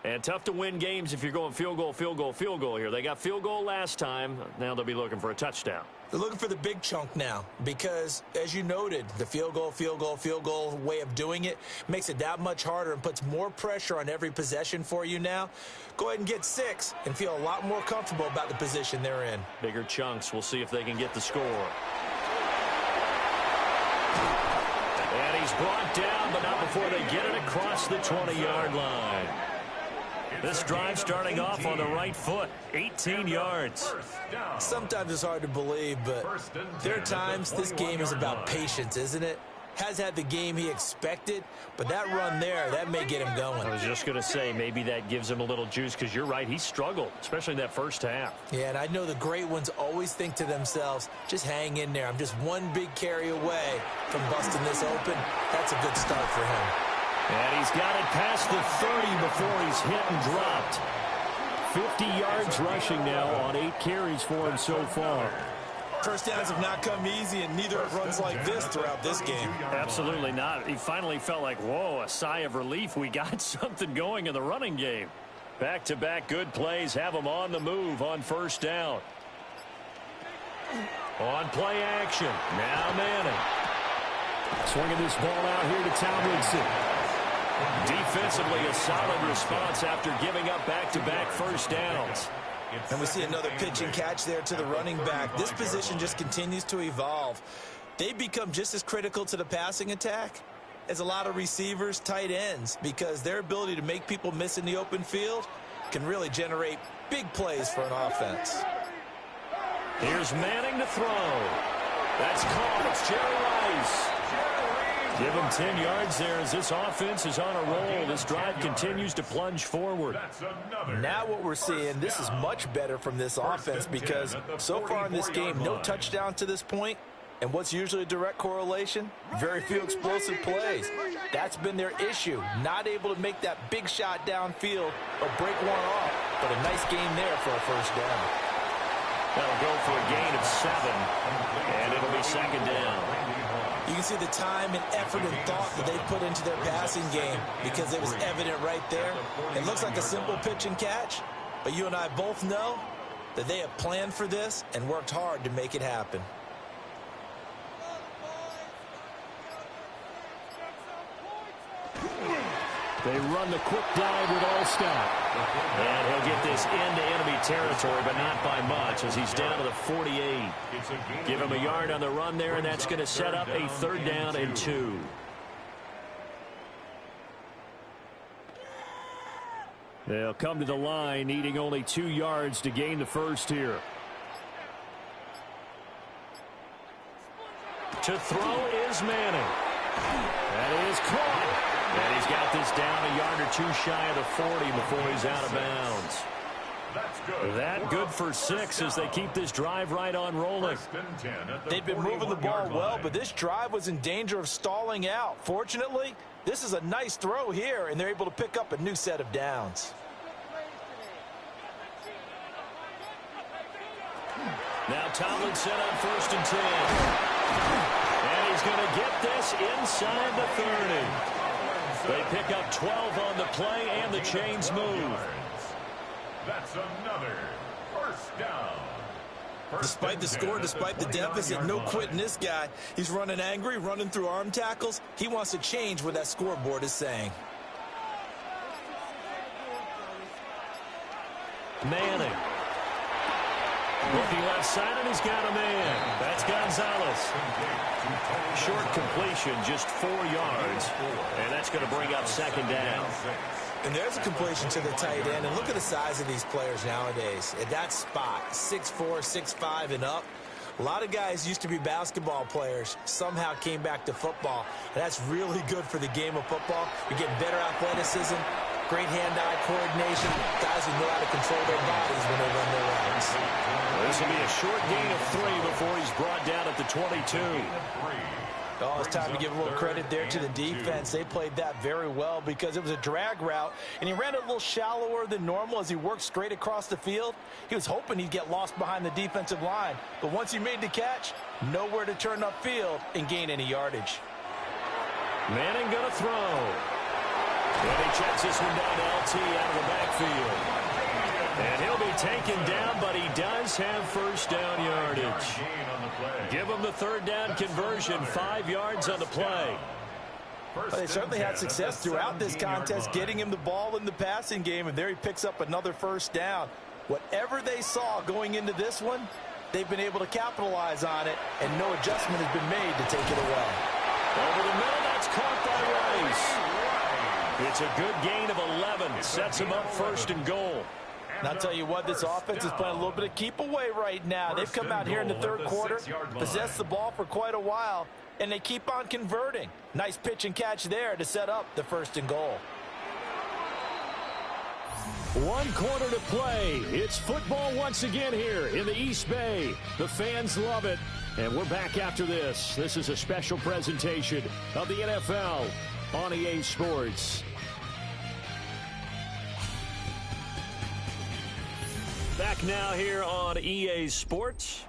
And tough to win games if you're going field goal, field goal, field goal here. They got field goal last time. Now they'll be looking for a touchdown. They're looking for the big chunk now, because, as you noted, the field goal way of doing it makes it that much harder and puts more pressure on every possession for you now. Go ahead and get 6 and feel a lot more comfortable about the position they're in. Bigger chunks. We'll see if they can get the score. And he's brought down, but not before they get it across the 20-yard line. This drive starting off on the right foot, 18 yards. Sometimes it's hard to believe, but there are times this game is about patience, isn't it? Has had the game he expected, but that run there, that may get him going. I was just going to say, maybe that gives him a little juice, because you're right, he struggled, especially in that first half. Yeah, and I know the great ones always think to themselves, just hang in there. I'm just one big carry away from busting this open. That's a good start for him. And he's got it past the 30 before he's hit and dropped. 50 yards rushing now on 8 carries for him so far. First downs have not come easy, and neither have runs like this throughout this game. Absolutely not. He finally felt like, whoa, a sigh of relief. We got something going in the running game. Back-to-back good plays have him on the move on first down. On play action. Now Manning. Swinging this ball out here to Tomlinson. Defensively, a solid response after giving up back-to-back first downs. And we see another pitch and catch there to the running back. This position just continues to evolve. They become just as critical to the passing attack is a lot of receivers, tight ends, because their ability to make people miss in the open field can really generate big plays for an offense. Here's Manning to throw. That's caught. It's Jerry Rice. Give him 10 yards there as this offense is on a roll. This drive continues to plunge forward. Now what we're seeing, this is much better from this offense because so far in this game, no touchdown to this point. And what's usually a direct correlation? Very few explosive plays. That's been their issue. Not able to make that big shot downfield or break one off. But a nice gain there for a first down. That'll go for a gain of 7. And it'll be second down. You can see the time and effort and thought that they put into their passing game because it was evident right there. It looks like a simple pitch and catch, but you and I both know that they have planned for this and worked hard to make it happen. They run the quick dive with Allstott. And he'll get this into enemy territory, but not by much as he's down to the 48. Give him a yard on the run there, and that's going to set up a 3rd down and 2. They'll come to the line, needing only 2 yards to gain the first here. To throw is Manning. That is caught. And he's got this down a yard or 2 shy of the 40 before he's out of bounds. That good for 6 as they keep this drive right on rolling. They've been moving the ball well, but this drive was in danger of stalling out. Fortunately, this is a nice throw here, and they're able to pick up a new set of downs. Now Tomlinson on 1st and 10. And he's going to get this inside the 30. They pick up 12 on the play, and the chains move. That's another first down. Despite the score, despite the deficit, no quitting this guy. He's running angry, running through arm tackles. He wants to change what that scoreboard is saying. Manning. Looking left side, and he's got a man. That's Gonzalez. Short completion, just 4 yards. And that's going to bring up 2nd down. And there's a completion to the tight end. And look at the size of these players nowadays. At that spot, 6'4", 6'5", and up. A lot of guys used to be basketball players, somehow came back to football. And that's really good for the game of football. You're getting better athleticism, great hand-eye coordination, guys who know how to control their bodies when they run their routes. This will be a short gain of 3 before he's brought down at the 22. Oh, it's time to give a little credit there to the defense. They played that very well because it was a drag route, and he ran it a little shallower than normal as he worked straight across the field. He was hoping he'd get lost behind the defensive line, but once he made the catch, nowhere to turn upfield and gain any yardage. Manning going to throw. And he checks this one down to LT out of the backfield. And he'll be taken down, but he does have first down yardage. Give him the 3rd down conversion, 5 yards on the play. Well, they certainly had success throughout this contest, getting him the ball in the passing game, and there he picks up another first down. Whatever they saw going into this one, they've been able to capitalize on it, and no adjustment has been made to take it away. Over the middle, that's caught by Rice. It's a good gain of 11, sets him up 1st and goal. And I'll tell you what, this offense is playing a little bit of keep away right now. They've come out here in the 3rd quarter, possessed the ball for quite a while, and they keep on converting. Nice pitch and catch there to set up the 1st and goal. 1 quarter to play. It's football once again here in the East Bay. The fans love it. And we're back after this. This is a special presentation of the NFL on EA Sports. Back now here on EA Sports.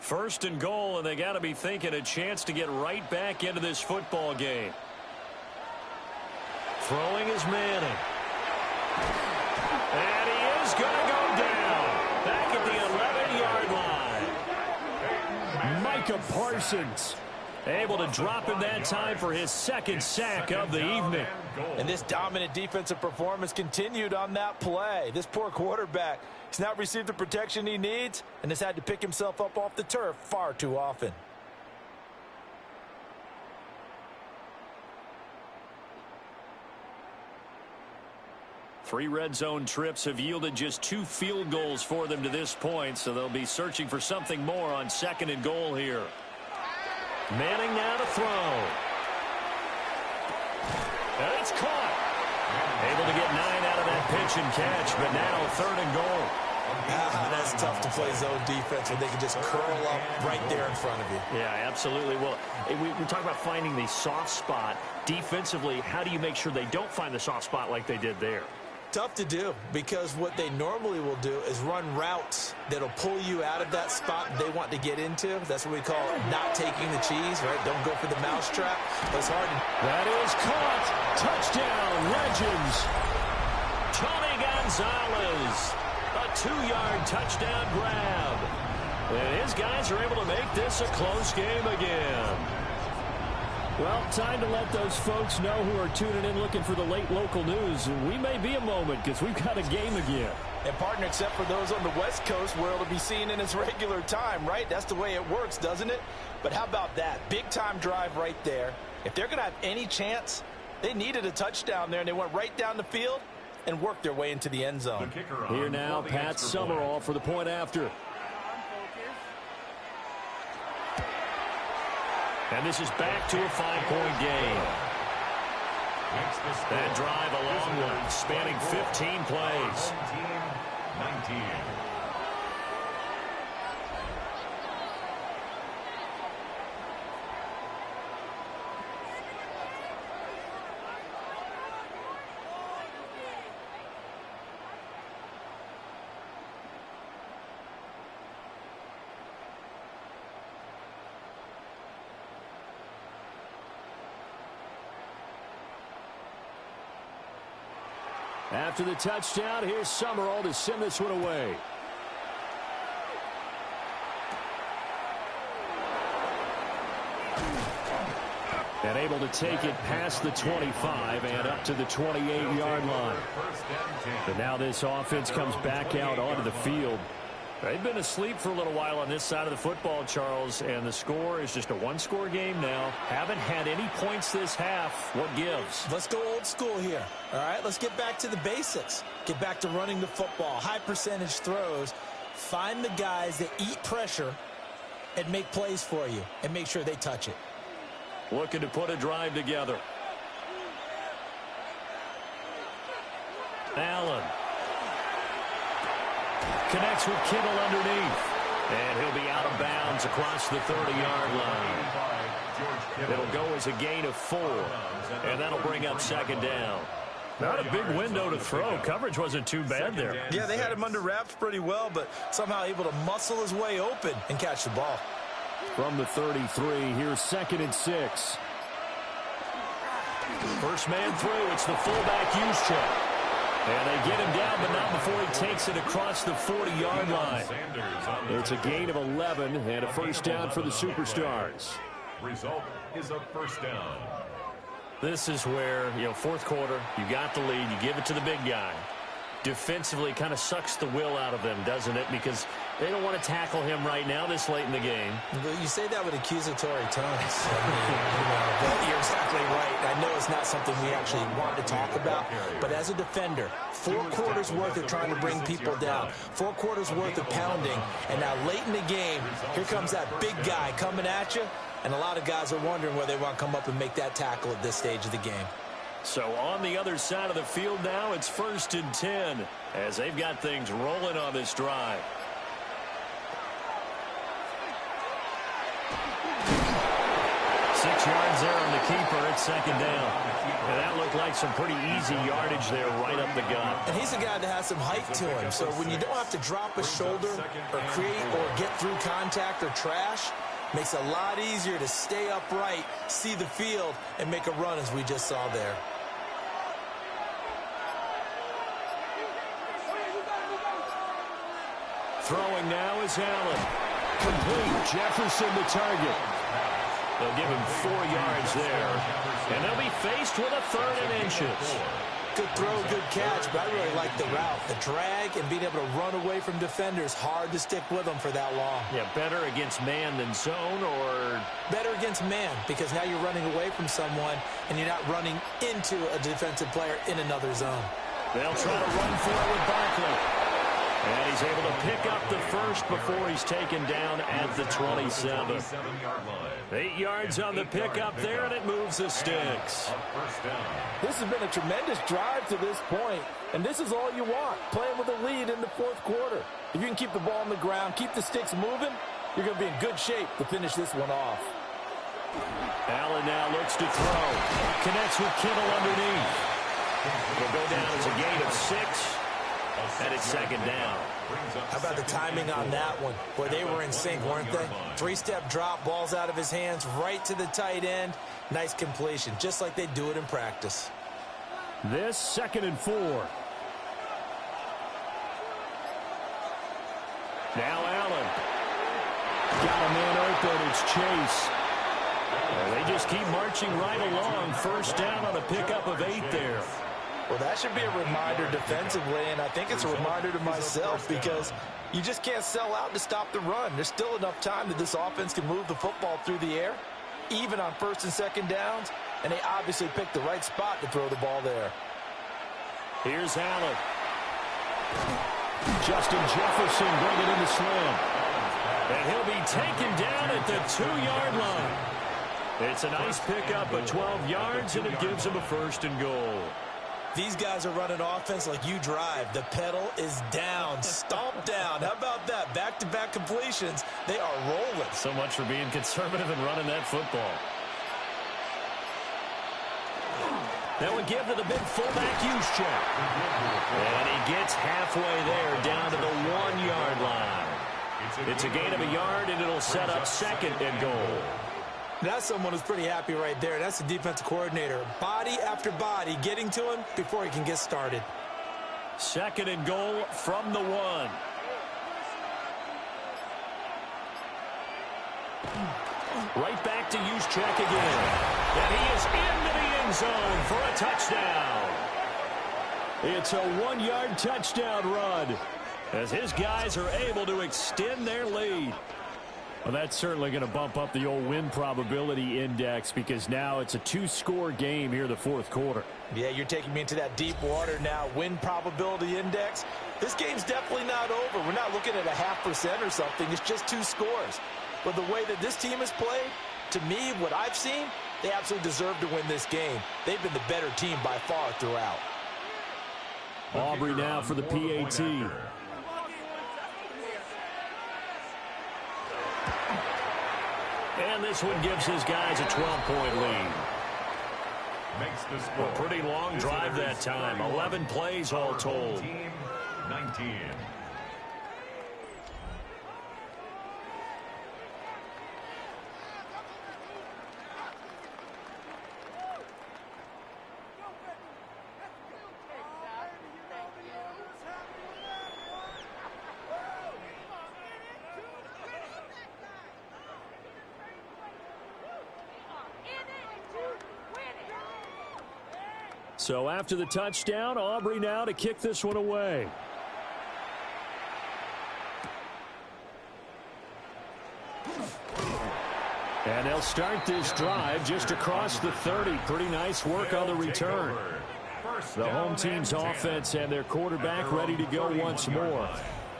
1st and goal, and they got to be thinking a chance to get right back into this football game. Throwing is Manning. And he is going to go down. Back at the 11-yard line. Micah Parsons able to drop him that time for his 2nd sack of the evening. And this dominant defensive performance continued on that play. This poor quarterback, he's not received the protection he needs and has had to pick himself up off the turf far too often. 3 red zone trips have yielded just 2 field goals for them to this point, so they'll be searching for something more on 2nd and goal here. Manning now to throw. And it's caught. Able to get 9 out of that pitch and catch, but now 3rd and goal. That's tough to play zone defense when they can just curl up right there in front of you. Yeah, absolutely. Well, we talk about finding the soft spot. Defensively, how do you make sure they don't find the soft spot like they did there? Tough to do, because what they normally will do is run routes that'll pull you out of that spot they want to get into. That's what we call not taking the cheese, right? Don't go for the mousetrap. But it's hard. That is caught. Touchdown, Legends. Tony Gonzalez. A 2-yard touchdown grab. And his guys are able to make this a close game again. Well, time to let those folks know who are tuning in looking for the late local news. We may be a moment because we've got a game again. And, partner, except for those on the West Coast where it'll be seen in its regular time, right? That's the way it works, doesn't it? But how about that? Big-time drive right there. If they're going to have any chance, they needed a touchdown there, and they went right down the field and worked their way into the end zone. Here now, Pat Summerall for the point after. And this is back to a 5-point game. That drive a long one, spanning 15 plays. 19. After the touchdown, here's Summerall to send this one away. And able to take it past the 25 and up to the 28-yard line. But now this offense comes back out onto the field. They've been asleep for a little while on this side of the football, Charles, and the score is just a 1-score game now. Haven't had any points this half. What gives? Let's go old school here. All right, let's get back to the basics. Get back to running the football, high percentage throws. Find the guys that eat pressure and make plays for you and make sure they touch it. Looking to put a drive together. Allen. Connects with Kittle underneath. And he'll be out of bounds across the 30-yard line. It'll go as a gain of 4. And that'll bring up 2nd down. Not a big window to throw. Coverage wasn't too bad there. Yeah, they had him under wraps pretty well, but somehow able to muscle his way open and catch the ball. From the 33, here's 2nd and 6. First man through. It's the fullback use check. And they get him down, but not before he takes it across the 40-yard line. It's a gain of 11 and a first down for the Superstars. Result is a first down. This is where, fourth quarter, you got the lead, you give it to the big guy. Defensively kind of sucks the will out of them, doesn't it? Because they don't want to tackle him right now this late in the game. You say that with accusatory tones. But you're exactly right. I know it's not something we actually want to talk about, but as a defender, 4 quarters worth of trying to bring people down, 4 quarters worth of pounding, and now late in the game, here comes that big guy coming at you, and a lot of guys are wondering whether they want to come up and make that tackle at this stage of the game. So on the other side of the field now, it's 1st and 10 as they've got things rolling on this drive. Six yards there on the keeper at 2nd down. And that looked like some pretty easy yardage there right up the gut. And he's a guy that has some height to him. So when you don't have to drop a shoulder or create or get through contact or trash, makes it a lot easier to stay upright, see the field, and make a run as we just saw there. Throwing now is Allen. Complete. Jefferson the target. They'll give him 4 yards there. And they'll be faced with a 3rd and inches. Good throw, good catch, but I really like the route. The drag and being able to run away from defenders, hard to stick with them for that long. Yeah, better against man than zone, or? Better against man, because now you're running away from someone and you're not running into a defensive player in another zone. They'll try to run for it with Barkley. And he's able to pick up the first before he's taken down at the 27. 8 yards on the pickup there, and it moves the sticks. This has been a tremendous drive to this point, and this is all you want, playing with a lead in the fourth quarter. If you can keep the ball on the ground, keep the sticks moving, you're going to be in good shape to finish this one off. Allen now looks to throw. Connects with Kittle underneath. Will go down as a gain of 6. And it's second down. How about the timing on that one? Boy, they were in sync, weren't they? 3-step drop, balls out of his hands, right to the tight end. Nice completion, just like they do it in practice. This 2nd and 4. Now Allen. Got a man open, it's Chase. Well, they just keep marching right along. First down on a pickup of 8 there. Well, that should be a reminder defensively, and I think it's a reminder to myself because you just can't sell out to stop the run. There's still enough time that this offense can move the football through the air, even on 1st and 2nd downs, and they obviously picked the right spot to throw the ball there. Here's Allen. Justin Jefferson bringing in the slam. And he'll be taken down at the 2-yard line. It's a nice pickup of 12 yards, and it gives him a 1st and goal. These guys are running offense like you drive. The pedal is down, stomp down. How about that? Back-to-back completions. They are rolling. So much for being conservative and running that football. That would give to the big fullback Juszczyk. And he gets halfway there down to the 1-yard line. It's a gain of a yard, and it'll set up 2nd and goal. That's someone who's pretty happy right there. That's the defensive coordinator. Body after body getting to him before he can get started. 2nd and goal from the 1. Right back to Juszczyk again. And he is into the end zone for a touchdown. It's a 1-yard touchdown run as his guys are able to extend their lead. Well, that's certainly going to bump up the old win probability index because now it's a 2-score game here in the 4th quarter. Yeah, you're taking me into that deep water now. Win probability index. This game's definitely not over. We're not looking at a 0.5% or something. It's just 2 scores. But the way that this team has played, to me, what I've seen, they absolutely deserve to win this game. They've been the better team by far throughout. Aubrey now for the PAT. And this one gives his guys a 12-point lead. A pretty long drive that time. 11 plays all told. 19. So after the touchdown, Aubrey now to kick this one away. And they'll start this drive just across the 30. Pretty nice work on the return. The home team's offense and their quarterback ready to go once more.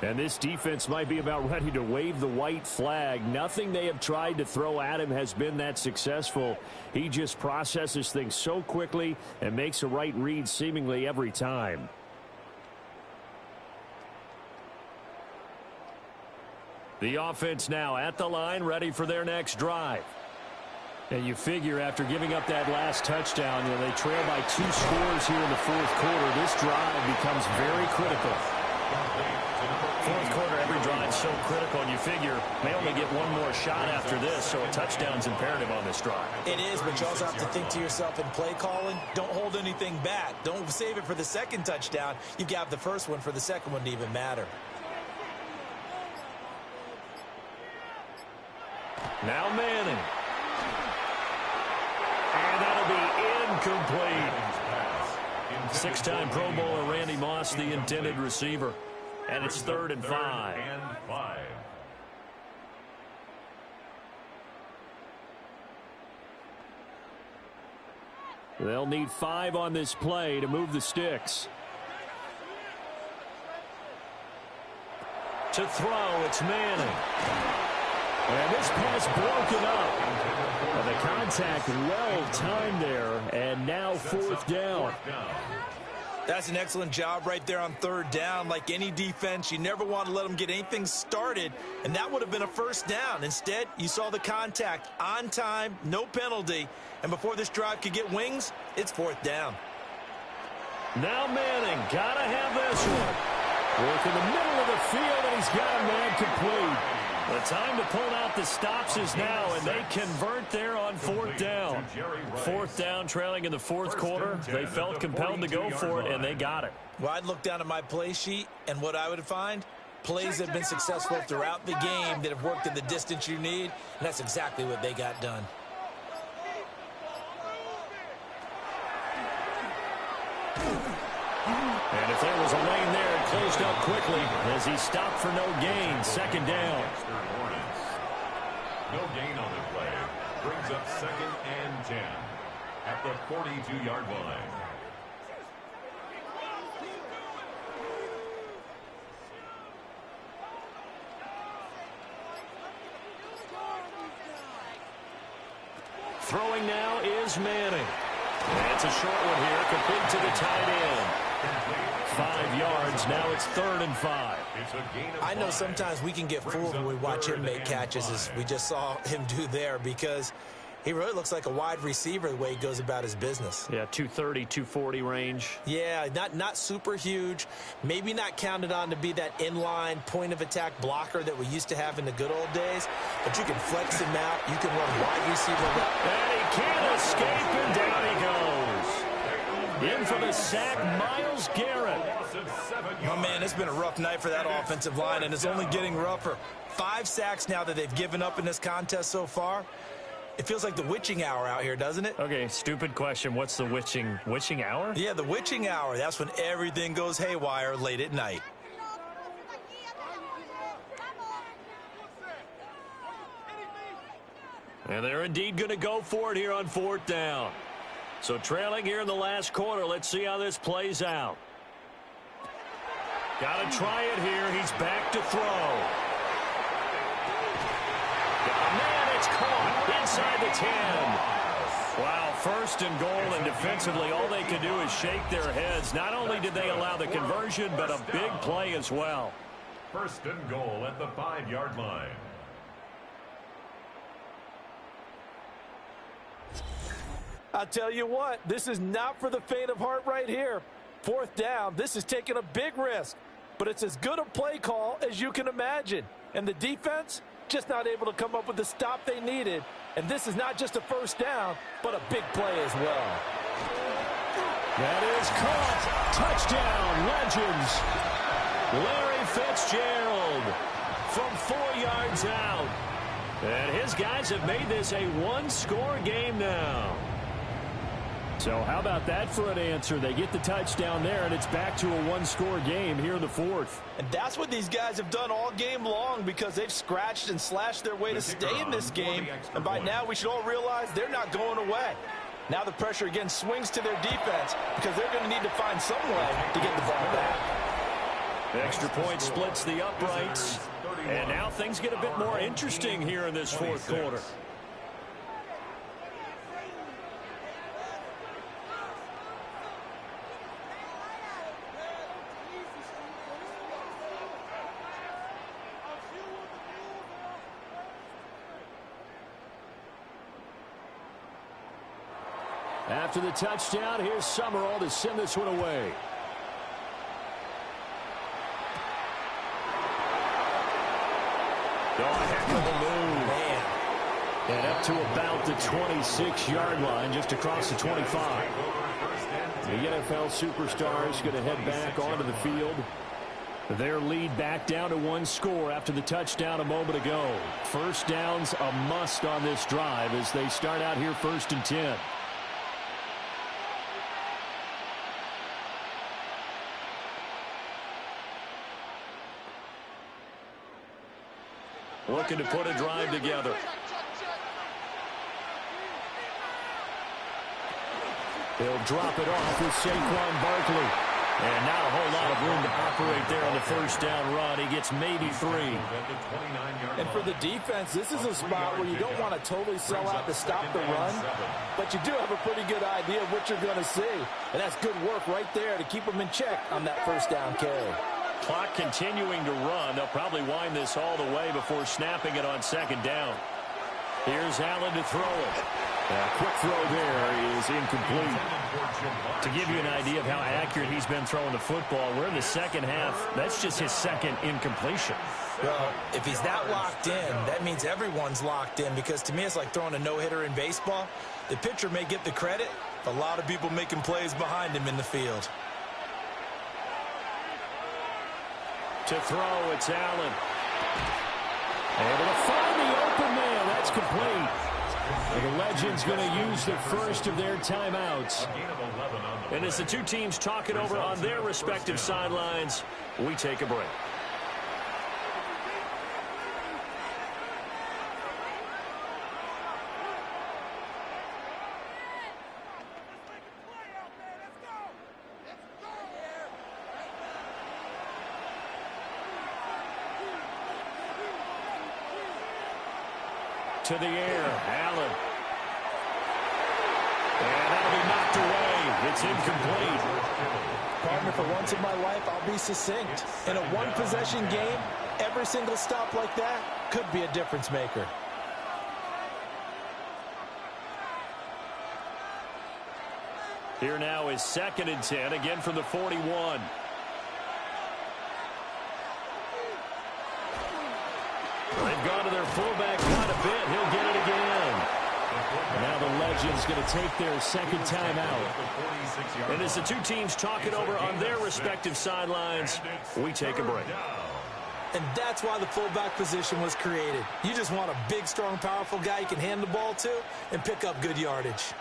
And this defense might be about ready to wave the white flag. Nothing they have tried to throw at him has been that successful. He just processes things so quickly and makes a right read seemingly every time. The offense now at the line, ready for their next drive. And you figure after giving up that last touchdown, they trail by 2 scores here in the 4th quarter. This drive becomes very critical. 4th quarter, every drive so critical, and you figure may only get one more shot after this, so a touchdown's imperative on this drive. It is, but you also have to think to yourself in play calling, don't hold anything back. Don't save it for the 2nd touchdown. You've got the 1st one for the 2nd one to even matter. Now Manning. And that'll be incomplete. 6-time Pro Bowler Randy Moss, the intended receiver. And it's 3rd and 5. They'll need 5 on this play to move the sticks. To throw, it's Manning. And this pass broken up. And the contact well-timed there, and now fourth down. That's an excellent job right there on third down. Like any defense, you never want to let them get anything started, and that would have been a first down. Instead, you saw the contact on time, no penalty, and before this drive could get wings, it's fourth down. Now Manning, gotta have this one. Work in the middle of the field, and he's got a man complete. The time to pull out the stops is now, and they convert there on fourth down. Fourth down, trailing in the fourth quarter. They felt compelled to go for it, and they got it. Well, I'd look down at my play sheet, and what I would find, plays have been successful throughout the game that have worked in the distance you need, and that's exactly what they got done. And if there was a lane there, it closed up quickly as he stopped for no gain. Second down. No gain on the play. Brings up 2nd and 10 at the 42-yard line. Throwing now is Manning. And it's a short one here, complete to the tight end. 5 yards, now it's 3rd and 5. I know sometimes we can get fooled when we watch him make catches, as we just saw him do there, because he really looks like a wide receiver the way he goes about his business. Yeah, 230, 240 range. Yeah, not super huge, maybe not counted on to be that inline point-of-attack blocker that we used to have in the good old days, but you can flex him out, you can run wide receiver. And he can't escape, and down he goes. In for the sack, Myles Garrett. Oh, man, it's been a rough night for that offensive line, and it's only getting rougher. 5 sacks now that they've given up in this contest so far. It feels like the witching hour out here, doesn't it? Okay, stupid question. What's the witching hour? Yeah, the witching hour. That's when everything goes haywire late at night. And they're indeed going to go for it here on fourth down. So trailing here in the last quarter. Let's see how this plays out. Got to try it here. He's back to throw. Oh, man, it's caught inside the 10. Wow, 1st and goal, and defensively all they can do is shake their heads. Not only did they allow the conversion, but a big play as well. 1st and goal at the 5-yard line. I'll tell you what, this is not for the faint of heart right here. 4th down, this is taking a big risk, but it's as good a play call as you can imagine. And the defense, just not able to come up with the stop they needed. And this is not just a 1st down, but a big play as well. That is caught. Touchdown, Legends. Larry Fitzgerald from 4 yards out. And his guys have made this a one-score game now. So how about that for an answer? They get the touchdown there, and it's back to a one-score game here in the fourth. And that's what these guys have done all game long, because they've scratched and slashed their way to stay in this game. And by now we should all realize they're not going away. Now the pressure again swings to their defense, because they're going to need to find some way to get the ball back. The extra point splits the uprights. And now things get a bit more interesting here in this fourth quarter. After the touchdown, here's Summerall to send this one away. Oh, heck of a move. Man. And up to about the 26-yard line, just across the 25. The NFL Superstars going to head back onto the field. Their lead back down to one score after the touchdown a moment ago. First down's a must on this drive as they start out here 1st and 10. Looking to put a drive together. They'll drop it off with Saquon Barkley. And not a whole lot of room to operate there on the first down run. He gets maybe 3. And for the defense, this is a spot where you don't want to totally sell out to stop the run, but you do have a pretty good idea of what you're going to see. And that's good work right there to keep them in check on that first down carry. Clock continuing to run. They'll probably wind this all the way before snapping it on second down. Here's Allen to throw it. A quick throw there is incomplete. To give you an idea of how accurate he's been throwing the football, we're in the second half. That's just his second incompletion. Well, if he's that locked in, that means everyone's locked in, because to me it's like throwing a no-hitter in baseball. The pitcher may get the credit, a lot of people making plays behind him in the field. To throw, it's Allen. Able to find the open man. That's complete. And the Legends going to use the first of their timeouts. And as the two teams talk it over on their respective sidelines, we take a break. To the air, Allen. And that'll be knocked away. It's incomplete. Partner, for once in my life, I'll be succinct. In a one-possession game, every single stop like that could be a difference maker. Here now is 2nd and 10, again from the 41. They've gone to their fullback quite a bit. He'll get it again. And now the Legends going to take their second timeout. And as the two teams talk it over on their respective sidelines, we take a break. And that's why the fullback position was created. You just want a big, strong, powerful guy you can hand the ball to and pick up good yardage.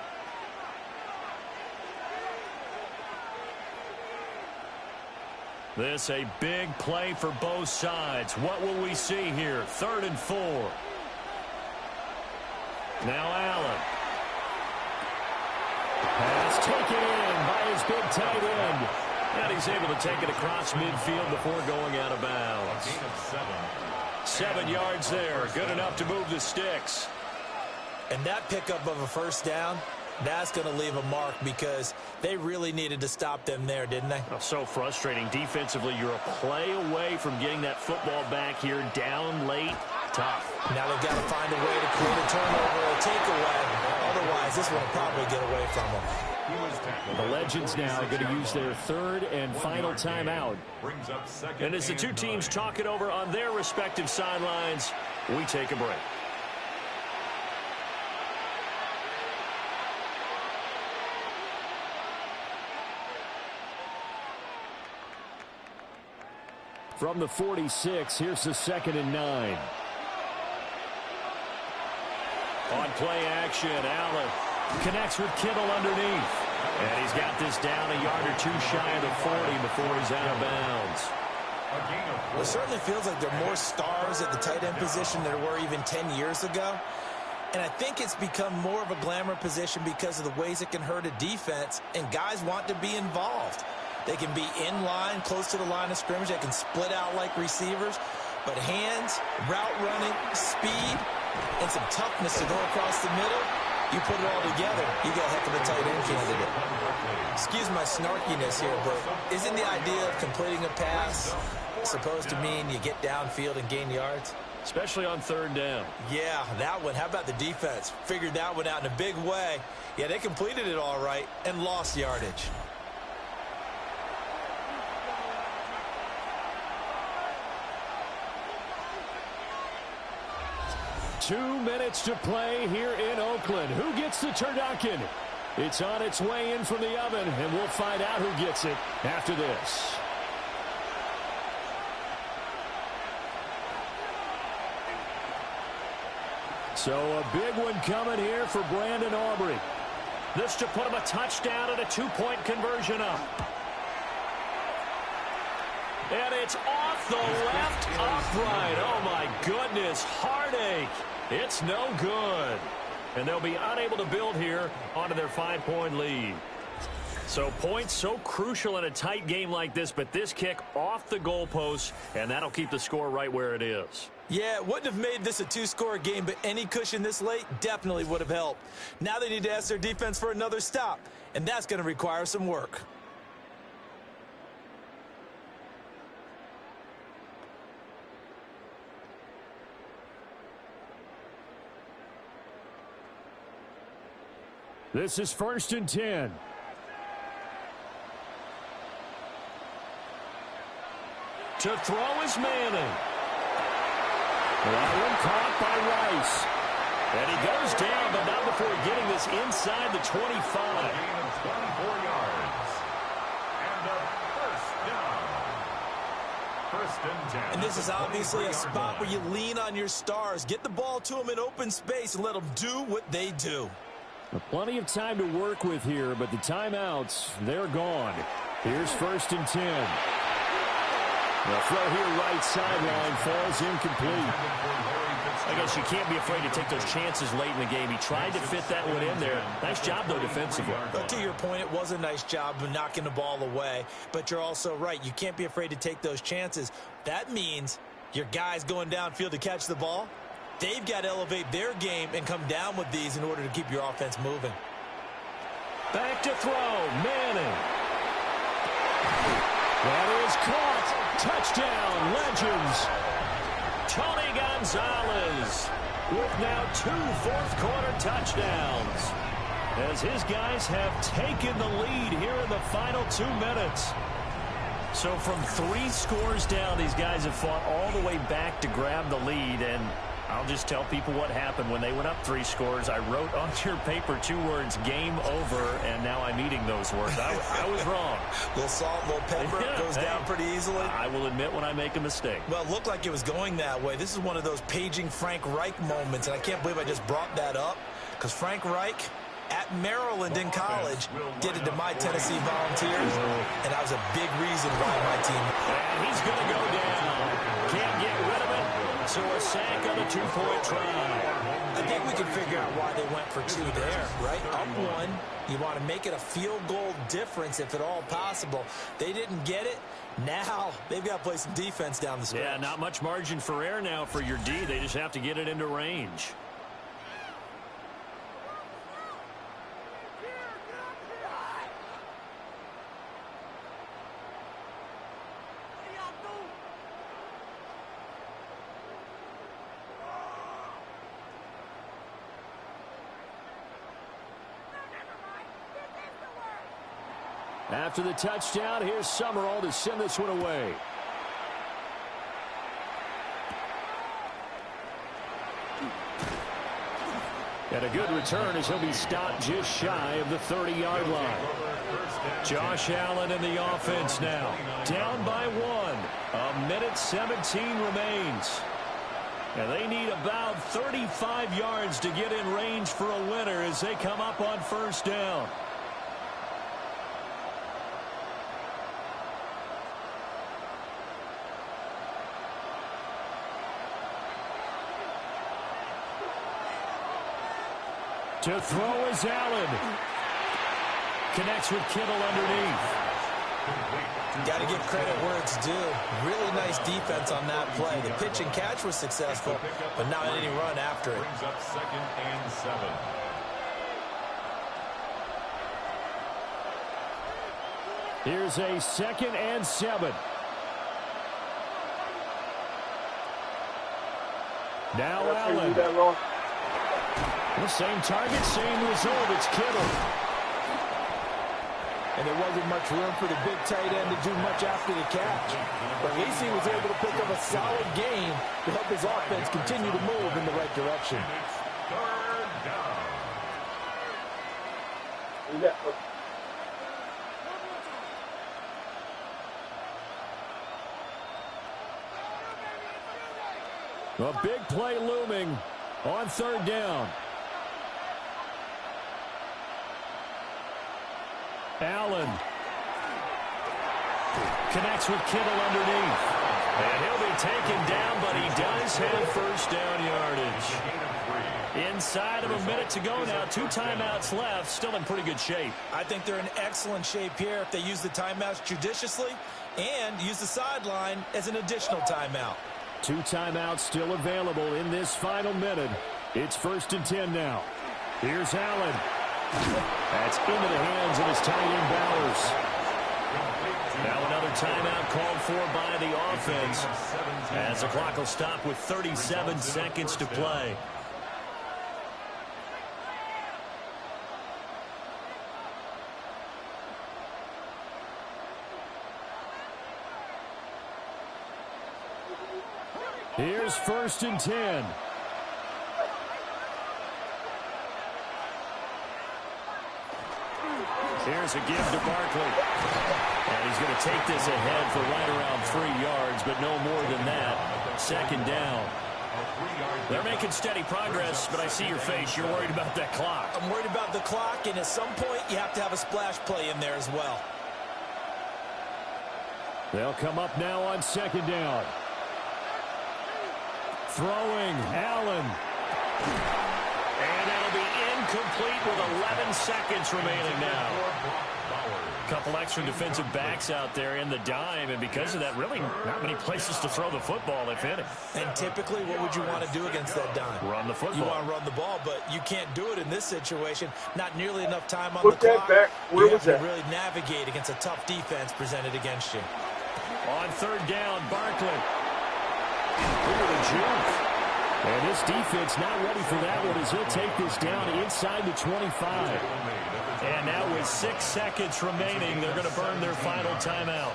This a big play for both sides. What will we see here? 3rd and 4. Now Allen. Pass taken in by his big tight end. And he's able to take it across midfield before going out of bounds. 7 yards there. Good enough to move the sticks. And that pickup of a first down, that's going to leave a mark, because they really needed to stop them there, didn't they? Oh, so frustrating. Defensively, you're a play away from getting that football back here, down late. Tough. Now they've got to find a way to create a turnover or a takeaway. Otherwise, this one will probably get away from them. The Legends now going to use their 3rd and final timeout. And as the two teams talk it over on their respective sidelines, we take a break. From the 46, here's the 2nd and 9. On play action, Allen connects with Kittle underneath. And he's got this down a yard or 2 shy of the 40 before he's out of bounds. Well, it certainly feels like there are more stars at the tight end position than there were even 10 years ago. And I think it's become more of a glamour position because of the ways it can hurt a defense, and guys want to be involved. They can be in line, close to the line of scrimmage. They can split out like receivers. But hands, route running, speed, and some toughness to go across the middle, you put it all together, you got a heck of a tight end candidate. Excuse my snarkiness here, but isn't the idea of completing a pass supposed to mean you get downfield and gain yards? Especially on 3rd down. Yeah, that one. How about the defense? Figured that one out in a big way. Yeah, they completed it all right and lost yardage. Two minutes to play here in Oakland. Who gets the turducken? It's on its way in from the oven, and we'll find out who gets it after this. So a big one coming here for Brandon Aubrey. This to put him a touchdown and a 2-point conversion up. And it's off the left upright. Oh, my goodness. Heartache. It's no good. And they'll be unable to build here onto their 5-point lead. So points so crucial in a tight game like this, but this kick off the goalpost, and that'll keep the score right where it is. Yeah, it wouldn't have made this a two-score game, but any cushion this late definitely would have helped. Now they need to ask their defense for another stop, and that's going to require some work. This is 1st and 10. To throw is Manning. That one caught by Rice. And he goes down, but not before getting this inside the 25. Gain of 24 yards. And a first down. 1st and 10. And this is obviously a spot where you lean on your stars. Get the ball to them in open space and let them do what they do. Plenty of time to work with here, but the timeouts, they're gone. Here's 1st and 10. The throw here right sideline falls incomplete. I guess you can't be afraid to take those chances late in the game. He tried to fit that one in there. Nice job, though, defensively. But to your point, it was a nice job of knocking the ball away. But you're also right. You can't be afraid to take those chances. That means your guys going downfield to catch the ball, they've got to elevate their game and come down with these in order to keep your offense moving. Back to throw. Manning. That is caught. Touchdown, Legends. Tony Gonzalez with now 2 fourth-quarter touchdowns as his guys have taken the lead here in the final 2 minutes. So from 3 scores down, these guys have fought all the way back to grab the lead, and I'll just tell people what happened when they went up 3 scores. I wrote on your paper 2 words, game over, and now I'm eating those words. I was wrong. A little salt, a little pepper, goes down pretty easily. I will admit when I make a mistake. Well, it looked like it was going that way. This is one of those paging Frank Reich moments, and I can't believe I just brought that up, because Frank Reich at Maryland in college did it to my Tennessee Volunteers, and that was a big reason why my team. And he's going to go down. Can't get rid of it. So a sack on a 2-point try. I think we can figure out why they went for 2 there, right? Up 1, you want to make it a field goal difference if at all possible. They didn't get it. Now they've got to play some defense down the stretch. Yeah, not much margin for error now for your D. They just have to get it into range. After the touchdown, here's Summerall to send this one away. And a good return as he'll be stopped just shy of the 30-yard line. Josh Allen in the offense now. Down by 1. 1:17 remains. And they need about 35 yards to get in range for a winner as they come up on 1st down. To throw is Allen. Connects with Kittle underneath. Got to give credit where it's due. Really nice defense on that play. The pitch and catch was successful, but not any run after it. Brings up 2nd and 7. Here's a 2nd and 7. Now Allen. The same target, same result. It's Kittle. And there wasn't much room for the big tight end to do much after the catch. But at least he was able to pick up a solid gain to help his offense continue to move in the right direction. It's 3rd down. A big play looming on 3rd down. Allen connects with Kittle underneath. And he'll be taken down, but he does have 1st down yardage. Inside of a minute to go now. 2 timeouts left. Still in pretty good shape. I think they're in excellent shape here if they use the timeouts judiciously and use the sideline as an additional timeout. 2 timeouts still available in this final minute. It's 1st and 10 now. Here's Allen. That's into the hands of his tight end Bowers. Now another timeout called for by the offense as the clock will stop with 37 seconds to play. Here's 1st and 10. Here's a give to Barkley. And he's going to take this ahead for right around 3 yards, but no more than that. 2nd down. They're making steady progress, but I see your face. You're worried about that clock. I'm worried about the clock, and at some point you have to have a splash play in there as well. They'll come up now on 2nd down. Throwing, Allen. And that'll be incomplete with 11 seconds remaining now. A couple extra defensive backs out there in the dime, and because of that, really not many places to throw the football, if any. And typically, what would you want to do against that dime? Run the football. You want to run the ball, but you can't do it in this situation. Not nearly enough time on Put the that clock. back. Where was that? You have to really navigate against a tough defense presented against you. On 3rd down, Barkley. Look at the juke. And this defense not ready for that one as he'll take this down inside the 25. And now with 6 seconds remaining, they're going to burn their final timeout.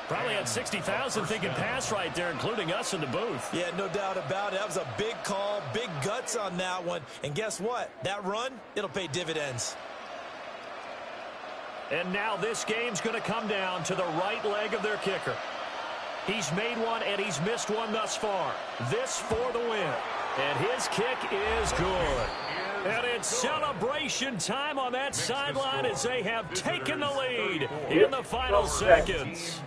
Probably had 60,000 thinking pass right there, including us in the booth. Yeah, no doubt about it. That was a big call, big guts on that one. And guess what? That run, it'll pay dividends. And now this game's going to come down to the right leg of their kicker. He's made one, and he's missed one thus far. This for the win. And his kick is good. And it's celebration time on that sideline as they have taken the lead in the final seconds.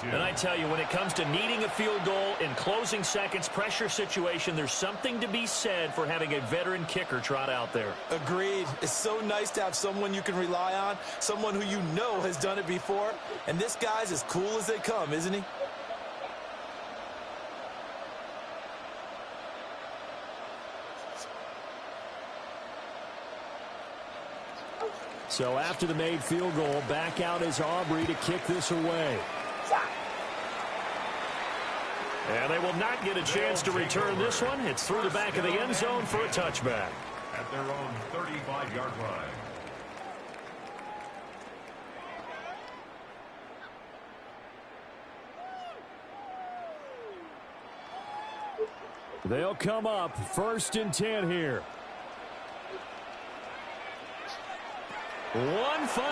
And I tell you, when it comes to needing a field goal in closing seconds, pressure situation, there's something to be said for having a veteran kicker trot out there. Agreed. It's so nice to have someone you can rely on, someone who you know has done it before. And this guy's as cool as they come, isn't he? So after the made field goal, back out is Aubrey to kick this away. And they will not get a chance to return this one. It's through the back of the end zone for a touchback. At their own 35-yard line. They'll come up 1st and 10 here. One final.